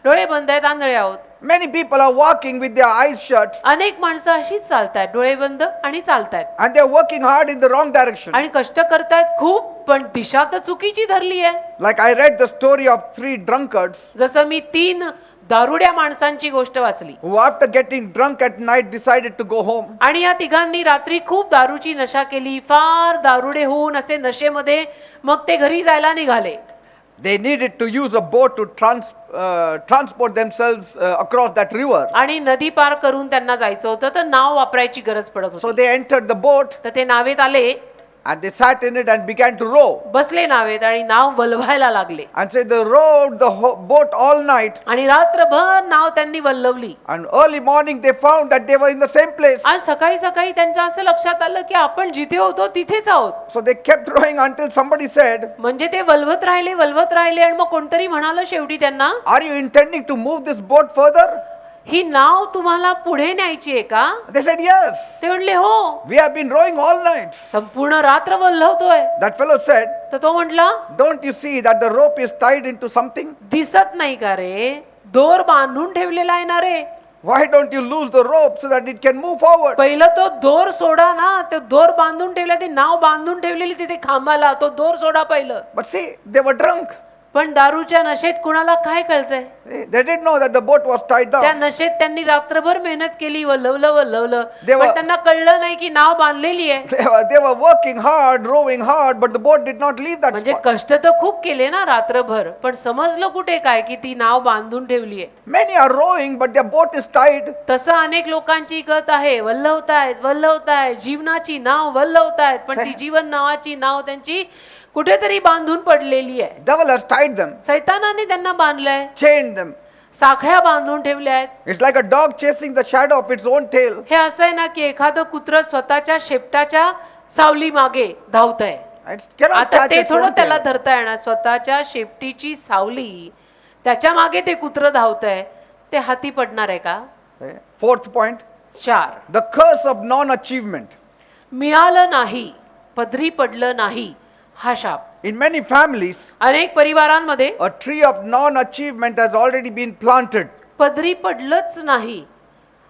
डोळे बंद आहेत, आंधळे आहोत. Many people are walking with their eyes shut अनेक माणसं अशीच चालतायत, डोळे बंद आणि चालतायत and they're working hard in the wrong direction. आणि कष्ट करतायत खूप, पण दिशा तर चुकीची धरली आहे. Like I read the story of 3 drunkards जसं मी 3 दारुड्या माणसांची गोष्ट वाचली who after getting drunk at night decided to go home. आणि या तिघांनी रात्री खूप दारूची नशा केली, फार दारुडे होऊन असे नशेमध्ये मग ते घरी जायला निघाले. They needed to use a boat to transport themselves across that river. आणि नदी पार करून त्यांना जायचं होतं, तर नाव वापरायची गरज पडत So होती. they entered the boat तर ते नावेत आले, and they sat in it and began to row. बसले नावेत आणि नाव वल्हायला लागले And so they rowed the boat all night. आणि रात्रभर नाव त्यांनी वल्हवली. And early morning they found that they were in the same place. आणि सकाळी सकाळी त्यांच्या असं लक्षात आलं की आपण जिथे होतो तिथेच आहोत. So they kept rowing until somebody said, म्हणजे ते वल्हवत राहिले आणि मग कोणतरी म्हणालं शेवटी त्यांना, "Are you intending to move this boat further?" ही नाव तुम्हाला पुढे न्यायची आहे का? They said, "Yes. ते म्हणले हो, We have been rowing all night." संपूर्ण रात्र वल्हवतोय. That fellow said, तर तो म्हटला, "Don't you see that the rope is tied into something? दिसत नाही का रे, दोर बांधून ठेवलेला आहे ना रे. Why don't you loose the rope so that it can move forward?" पहिलं तो दोर सोडा ना. तो दोर बांधून ठेवला, ते नाव बांधून ठेवलेली तिथे खांबाला, तो दोर सोडा पहिलं. But see, they were drunk. पण दारूच्या नशेत कुणाला काय कळतंय? They didn't know that the boat was tied त्या down. नशेत त्यांनी रात्रभर मेहनत केली, वल्हवलं, देवा- पण त्यांना कळलं नाही की नाव बांधलेली आहे. They were working hard, rowing hard, but the boat did not leave that म्हणजे spot. कष्ट तर खूप केले ना रात्रभर, पण समजलं कुठे काय की ती नाव बांधून ठेवली आहे. Many are rowing, but their boat is tied. तसं अनेक लोकांची गत आहे, वल्हवतायत, जीवनाची नाव वल्हवतायत, पण ती जीवन नावाची नाव त्यांची कुठेतरी बांधून पडलेली आहे. Devil has tied them, सैतानाने त्यांना बांधलंय, chained them. साखळ्या बांधून ठेवल्या आहेत. It's like a dog chasing the shadow of its own tail. हे असं आहे ना की एखादं कुत्र स्वतःच्या शेपटाच्या सावली मागे धावतंय. It cannot आता catch ते its थोडं own त्याला tail. धरता येणार, स्वतःच्या शेपटीची सावली त्याच्या मागे ते कुत्र धावतंय, ते हाती पडणार आहे का? Okay. Fourth point, 4, the curse of non-achievement. मिळालं नाही, पदरी पडलं नाही, हा शाप. In many families, अनेक परिवारांमध्ये a tree of non-achievement has already been planted. पदरी पडलंच नाही,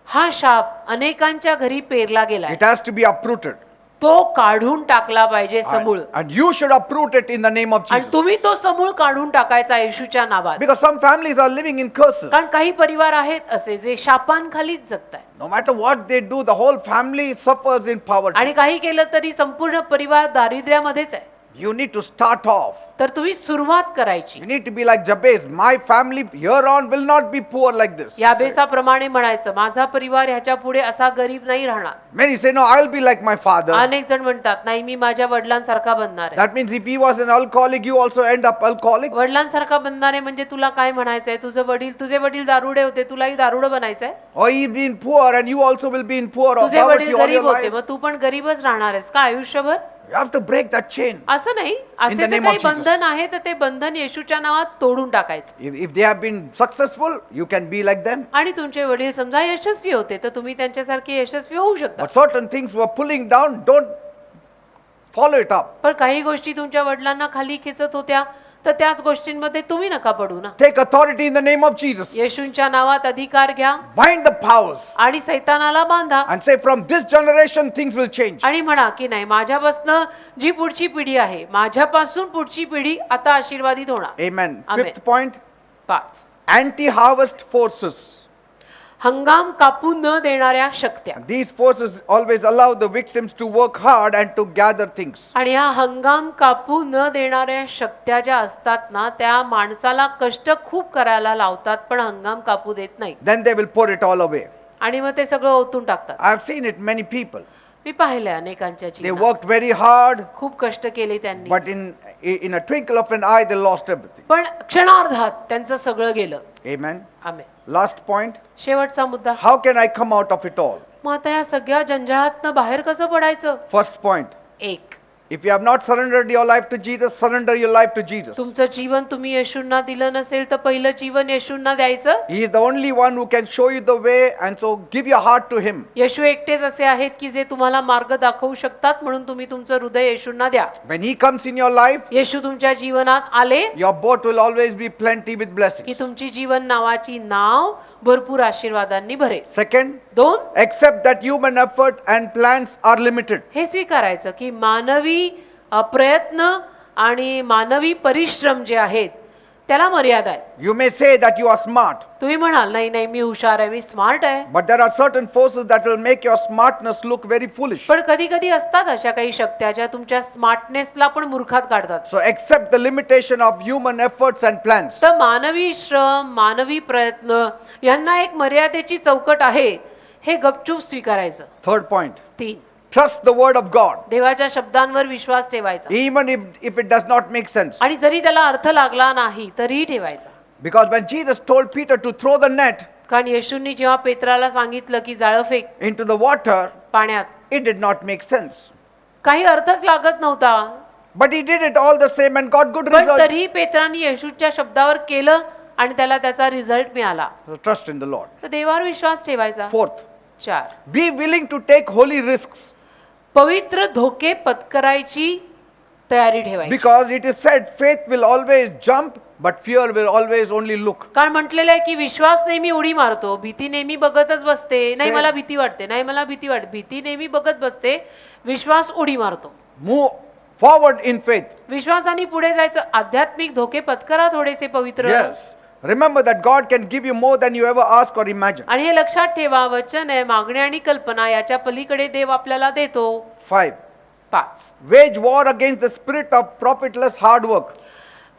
हा शाप अनेकांच्या घरी पेरला गेलाय. It has to be uprooted. तो काढून टाकला पाहिजे समूळ. And you should uproot it in the name of आणि Jesus. तुम्ही तो समूळ काढून टाकायचा येशूच्या नावात. Because some families are living in curses. कारण काही परिवार आहेत असे जे शापांखालीच जगतायत. No matter what they do, the whole family suffers in poverty. आणि काही केलं तरी संपूर्ण परिवार दारिद्र्यामध्येच आहे. You need to start off. तर तुम्ही सुरुवात करायची. You need to be like Jabez. My family here on will not be poor like this. याबेसाप्रमाणे म्हणायचं, माझा परिवार ह्याच्या पुढे असा गरीब नाही राहणार. Many say, no, I'll be like my father. अनेक जण म्हणतात, नाही मी माझ्या वडिलांसारखा बनणार आहे. That means if he was an alcoholic, you also end up alcoholic. वडिलांसारखा बनणार आहे म्हणजे तुला काय म्हणायचंय? तुझे वडील दारुडे होते, तुलाही दारुडं बनायचंय. Or he been poor and you also will be in poor or तुझे poverty वडील all your गरीब होते, life. मग तू पण गरीबच राहणार आहेस का आयुष्यभर? You have to break that chain. असं नाही. असे the जे name काही of Jesus. बंधन आहे तर ते बंधन येशूच्या नावात तोडून टाकायचं. If they have been successful, you can be like them. आणि तुमचे वडील समजा यशस्वी होते तर तुम्ही त्यांच्यासारखे यशस्वी होऊ शकता. But certain things were pulling down, don't follow it up. पण काही गोष्टी तुमच्या वडिलांना खाली खेचत होत्या तर त्याच गोष्टींमध्ये तुम्ही नका पडू ना. Take authority in the name of Jesus. येशूंच्या नावात अधिकार घ्या Bind the powers आणि सैतानाला बांधा and say, from this generation, things will change. आणि म्हणा की नाही, माझ्यापासून जी पुढची पिढी आहे, माझ्यापासून पुढची पिढी आता आशीर्वादित होणार. Amen. Amen. Fifth point, 5, anti-harvest forces. हंगाम कापू न देणाऱ्या शक्त्या. These forces always allow the victims to work hard and to gather things. आणि ह्या हंगाम कापू न देणाऱ्या शक्त्या ज्या असतात ना, त्या माणसाला कष्ट खूप करायला लावतात पण हंगाम कापू देत नाही. Then they will pour it all away. आणि मग ते सगळं ओतून टाकतात. I have seen it, many people. मी पाहिलंय अनेकांच्या They जीवनात. worked very hard, खूप कष्ट केले त्यांनी, but in a twinkle of an eye, they lost everything. पण क्षणार्धात त्यांचं सगळं गेलं. Amen. आमेन. Last point, शेवटचा मुद्दा, how can I come out of it all? मग आता या सगळ्या जंजाळातनं बाहेर कसं पडायचं? First point, 1, If you have not surrendered your life to Jesus, surrender your life to Jesus. तुमचं जीवन तुम्ही येशूंना दिलं नसेल तर पहिलं जीवन येशूंना द्यायचं. He is the only one who can show you the way, and so give your heart to Him. येशू एकटेच असे आहेत की जे तुम्हाला मार्ग दाखवू शकतात, म्हणून तुम्ही तुमचं हृदय येशूंना द्या. When He comes in your life, येशू तुमच्या जीवनात आले your boat will always be plenty with की blessings. तुमची जीवन नावाची नाव भरपूर आशीर्वादांनी भरेल. Second, 2, accept that human effort and plans are limited. हे स्वीकारायचं की मानवी प्रयत्न आणि मानवी परिश्रम जे आहेत त्याला मर्यादा आहे. You may say that you are smart, तुम्ही म्हणाल नाही नाही मी हुशार आहे, मी स्मार्ट आहे. but there are certain forces that will make your smartness look very foolish. पण कधी कधी असतात अशा काही शक्त्या ज्या तुमच्या स्मार्टनेसला पण मूर्खात काढतात. So accept the limitation of human efforts and plans. तर मानवी श्रम, मानवी प्रयत्न यांना एक मर्यादेची चौकट आहे, हे गपचूप स्वीकारायचं. Third point, 3, trust the word of God, देवाच्या शब्दांवर विश्वास ठेवायचा even if it does not make sense. आणि जरी त्याला अर्थ लागला नाही तरीही ठेवायचा. Because when Jesus told Peter to throw the net कारण येशूंनी जेव्हा पेत्राला सांगितलं की जाळं फेक into the water, पाण्यात, it did not make sense. काही अर्थच लागत नव्हता, But he did it all the same and got good पण result. तरीही पेत्रांनी येशूच्या शब्दावर केलं आणि त्याला त्याचा रिझल्ट मिळाला. So trust in the Lord. तर देवावर विश्वास ठेवायचा. Fourth, 4, be willing to take holy risks, पवित्र धोके पत्करायची तयारी ठेवायची. because it is said faith will always jump, but fear will always only look. कारण म्हटलेलं आहे की विश्वास नेहमी उडी मारतो, भीती नेहमी बघतच बसते. नाही Same. मला भीती वाटते, नाही मला भीती वाटते, भीती नेहमी बघत बसते, विश्वास उडी मारतो. Move forward in faith. विश्वासाने पुढे जायचं. आध्यात्मिक धोके पत्करा थोडेसे पवित्र. Yes. Remember that God can give you more than you ever ask or imagine. आणि हे लक्षात ठेवा, वचन आहे मागणी आणि कल्पना याच्या पलीकडे देव आपल्याला देतो. 5. 5, Wage war against the spirit of profitless hard work.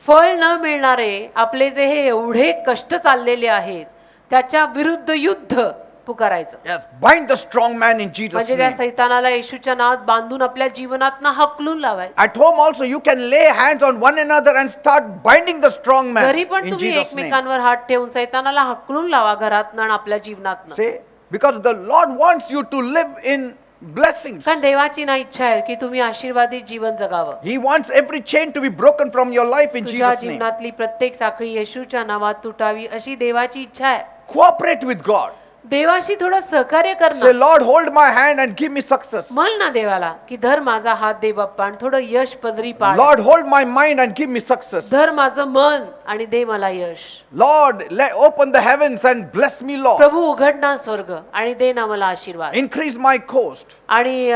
फळ न मिळणारे आपले जे हे एवढे कष्ट चाललेले आहेत त्याच्या विरुद्ध युद्ध पुकारायचं. Yes. Bind the strong man in Jesus' म्हणजे त्या name. सैतानाला येशूच्या नावात बांधून आपल्या जीवनातनं हकलून लावायचं. At home also you can lay hands on one another and start binding the strong man घरी पण in तुम्ही Jesus' name. एकमेकांवर हात ठेवून सैतानाला हकलून लावा घरातनं आणि आपल्या जीवनातनं. Say, because the Lord wants you to live in blessings. कारण देवाची ना इच्छा आहे की तुम्ही आशीर्वादित जीवन जगावं. He wants every chain to be broken from your life in तुझ्या Jesus' name. जीवनातली प्रत्येक साखळी येशूच्या नावात तुटावी अशी देवाची इच्छा आहे. Cooperate with God. देवाशी थोडं सहकार्य Say, करणं. Lord, hold my hand and give me success. म्हण ना देवाला की धर माझा हात दे बाप्पा आणि थोडं यश पदरी पाड. Lord, hold my mind and give me success. धर माझं मन आणि दे मला यश. Lord, open the heavens and bless me, Lord. प्रभू उघड ना स्वर्ग आणि दे ना मला आशीर्वाद. Increase my coast. आणि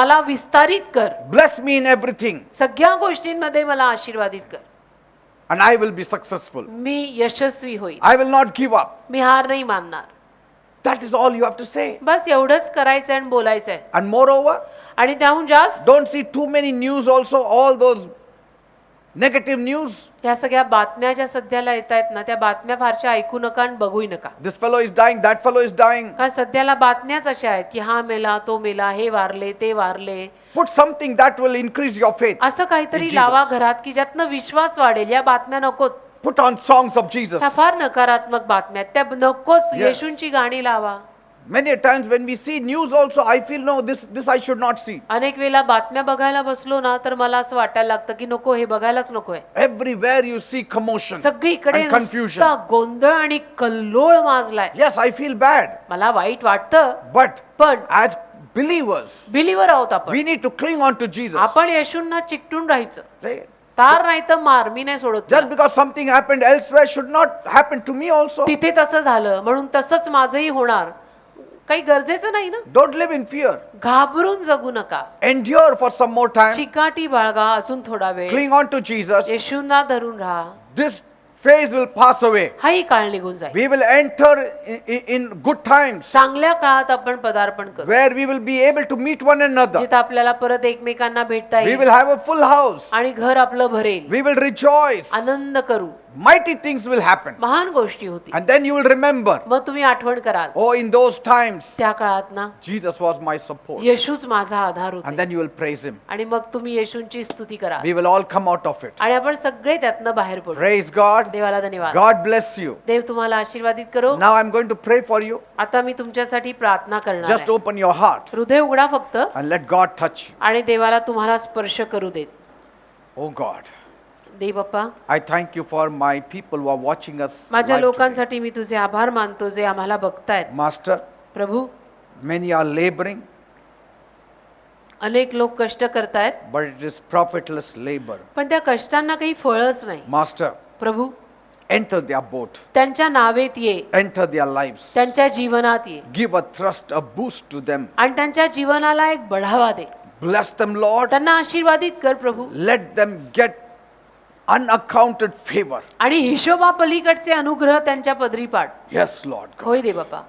मला विस्तारित कर. Bless me in everything. सगळ्या गोष्टींमध्ये मला आशीर्वादित कर. And I will be successful. मी यशस्वी होईल. I will not give up. मी हार नाही मानणार. That is all you have to say. बस एवढंच करायचं आणि बोलायचंय. And moreover, आणि त्याहून जास्त don't see too many news also, all those negative news. या सगळ्या बातम्या ज्या सध्याला येत आहेत ना त्या बातम्या फारशा ऐकू नका आणि बघूही नका. This fellow is dying, that fellow is dying. कारण सध्याला बातम्याच अशा आहेत की हा मेला तो मेला, हे वारले ते वारले. Put something that will increase your faith. असं काहीतरी In लावा Jesus. घरात की ज्यातनं विश्वास वाढेल. या बातम्या नकोत. Put on songs of Jesus. त्या फार नकारात्मक बातम्या आहेत. त्या नकोच. Yes. येशूंची गाणी लावा. Many a times when we see news also, I feel no, this I should not see. अनेक वेळेला बातम्या बघायला बसलो ना तर मला असं वाटायला लागतं की नको, हे बघायलाच नकोय. Everywhere you see commotion सगळीकडे and confusion. नुसता गोंधळ आणि कल्लोळ माजलाय. Yes, I feel bad. मला वाईट वाटतं. But पण as believers, बिलीवर आहोत आपण. we need to cling on to Jesus. आपण येशूंना चिकटून राहायचं. Say, तार नाही तर मार, मी नाही सोडत just तुला. because something happened elsewhere should not happen to me also. तिथे तसं झालं म्हणून तसंच माझंही होणार काही गरजेचं नाही ना. Don't live in fear. घाबरून जगू नका. Endure for some more time. चिकाटी बाळगा अजून थोडा वेळ. Cling on to Jesus. येशूंना धरून राहा. This phase will pass away. हाही काळ निघून जाईल. We will enter in good times चांगल्या काळात आपण पदार्पण करू. where we will be able to meet one another. जिथे आपल्याला परत एकमेकांना भेटता We येईल will have a full house. आणि घर आपलं भरेल. We will rejoice. आनंद करू. mighty things will happen. महान गोष्टी होती. And then you will remember, मग तुम्ही आठवण कराल, oh, in those times, त्या काळात ना Jesus was my support. येशूच माझा आधार And होते. then you will praise him. आणि मग तुम्ही येशूंची स्तुती करा We will all come out of it. आणि आपण सगळे त्यातनं बाहेर पडू. Praise God. देवाला धन्यवाद. God bless you. देव तुम्हाला आशीर्वादित करो. Now I'm going to pray for you. आता मी तुमच्यासाठी प्रार्थना करणार Just आहे. open your heart हृदय उघडा फक्त and let God touch you. आणि देवाला तुम्हाला स्पर्श करू देत. Oh God, Dev Bappa, I thank you for my people who are watching us. माझ्या live today. लोकांसाठी मी तुझे आभार मानतो जे आम्हाला बघतायत. Master, Prabhu, many are laboring, अनेक लोक कष्ट करतायत but it is profitless labor. पण त्या कष्टांना काही फळच नाही. Master, Prabhu, enter their boat, त्यांच्या नावेत ये, enter their lives, त्यांच्या जीवनात ये give a thrust, a boost to them. आणि त्यांच्या जीवनाला एक बढावा दे. Bless them, Lord. त्यांना आशीर्वादित कर प्रभू Let them get unaccounted favor. आणि हिशोबापलीकडचे अनुग्रह त्यांच्या पदरी पाड. Yes, Lord God. होय दे बाप्पा.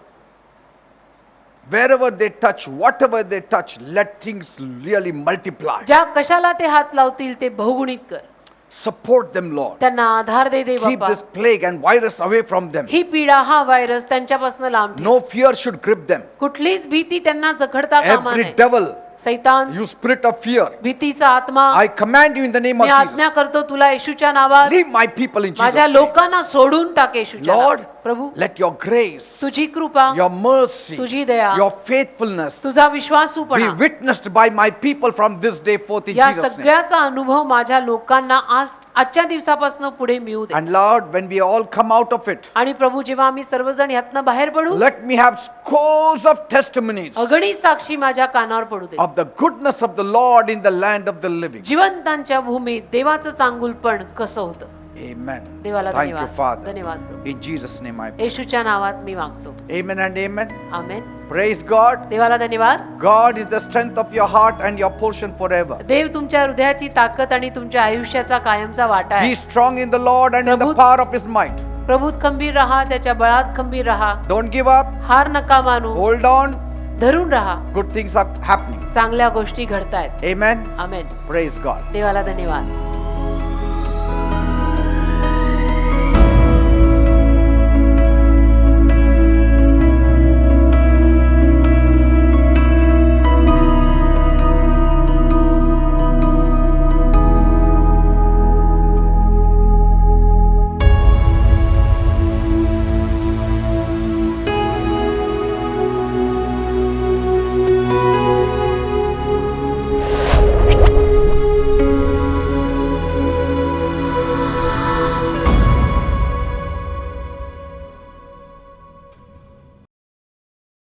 Wherever they touch, whatever they touch, let things really multiply. ज्या कशाला ते हात लावतील ते बहुगुणित कर. Support them, Lord. त्यांना आधार दे दे Keep Bappa. this plague and virus away from them. ही पीडा हा व्हायरस त्यांच्यापासून लांब ठेव. No fear should grip them. कुठलीच भीती त्यांना जखडता कामा Every नये. devil, सैतान, you spirit of fear, भीतीचा आत्मा, I command you in the name of मी आज्ञा Jesus. करतो तुला येशूच्या नावात. Leave my people in माझ्या Jesus' name. लोकांना सोडून टाक येशूच्या Lord, नावात. प्रभू, let your grace, तुझी कृपा, your mercy, तुझी दया, your faithfulness तुझा be विश्वासूपणा witnessed by my people from this day forth in या Jesus' name. सगळ्याचा अनुभव माझ्या लोकांना आजच्या दिवसापासून पुढे मिळू दे. And Lord, when we all come out of it, आणि प्रभू, जेव्हा आम्ही सर्वजण ह्यातनं बाहेर पडू, let me have scores of testimonies अगणित साक्षी माझ्या कानावर पडू दे. of the goodness of the Lord in the land of the living. जिवंतांच्या भूमीत देवाचं चांगुलपण कसं होतं. Amen. देवाला Thank you, धन्यवाद. Father. धन्यवाद प्रभू. In Jesus' name I pray. येशूच्या नावात मी मागतो. Amen and amen. Amen. Praise God. देवाला धन्यवाद. God is the strength of your heart and your portion forever. देव तुमच्या हृदयाची ताकद आणि तुमच्या आयुष्याचा कायमचा वाटा Be आहे. strong in the Lord and in the Prabhu- power of His might. प्रभूत खंबीर रहा, त्याच्या बळात खंबीर रहा, Don't give up. हार नका मानू, Hold on. धरून रहा. Good things are happening. चांगल्या गोष्टी घडतायत. Amen. आमेन. Praise God. देवाला धन्यवाद.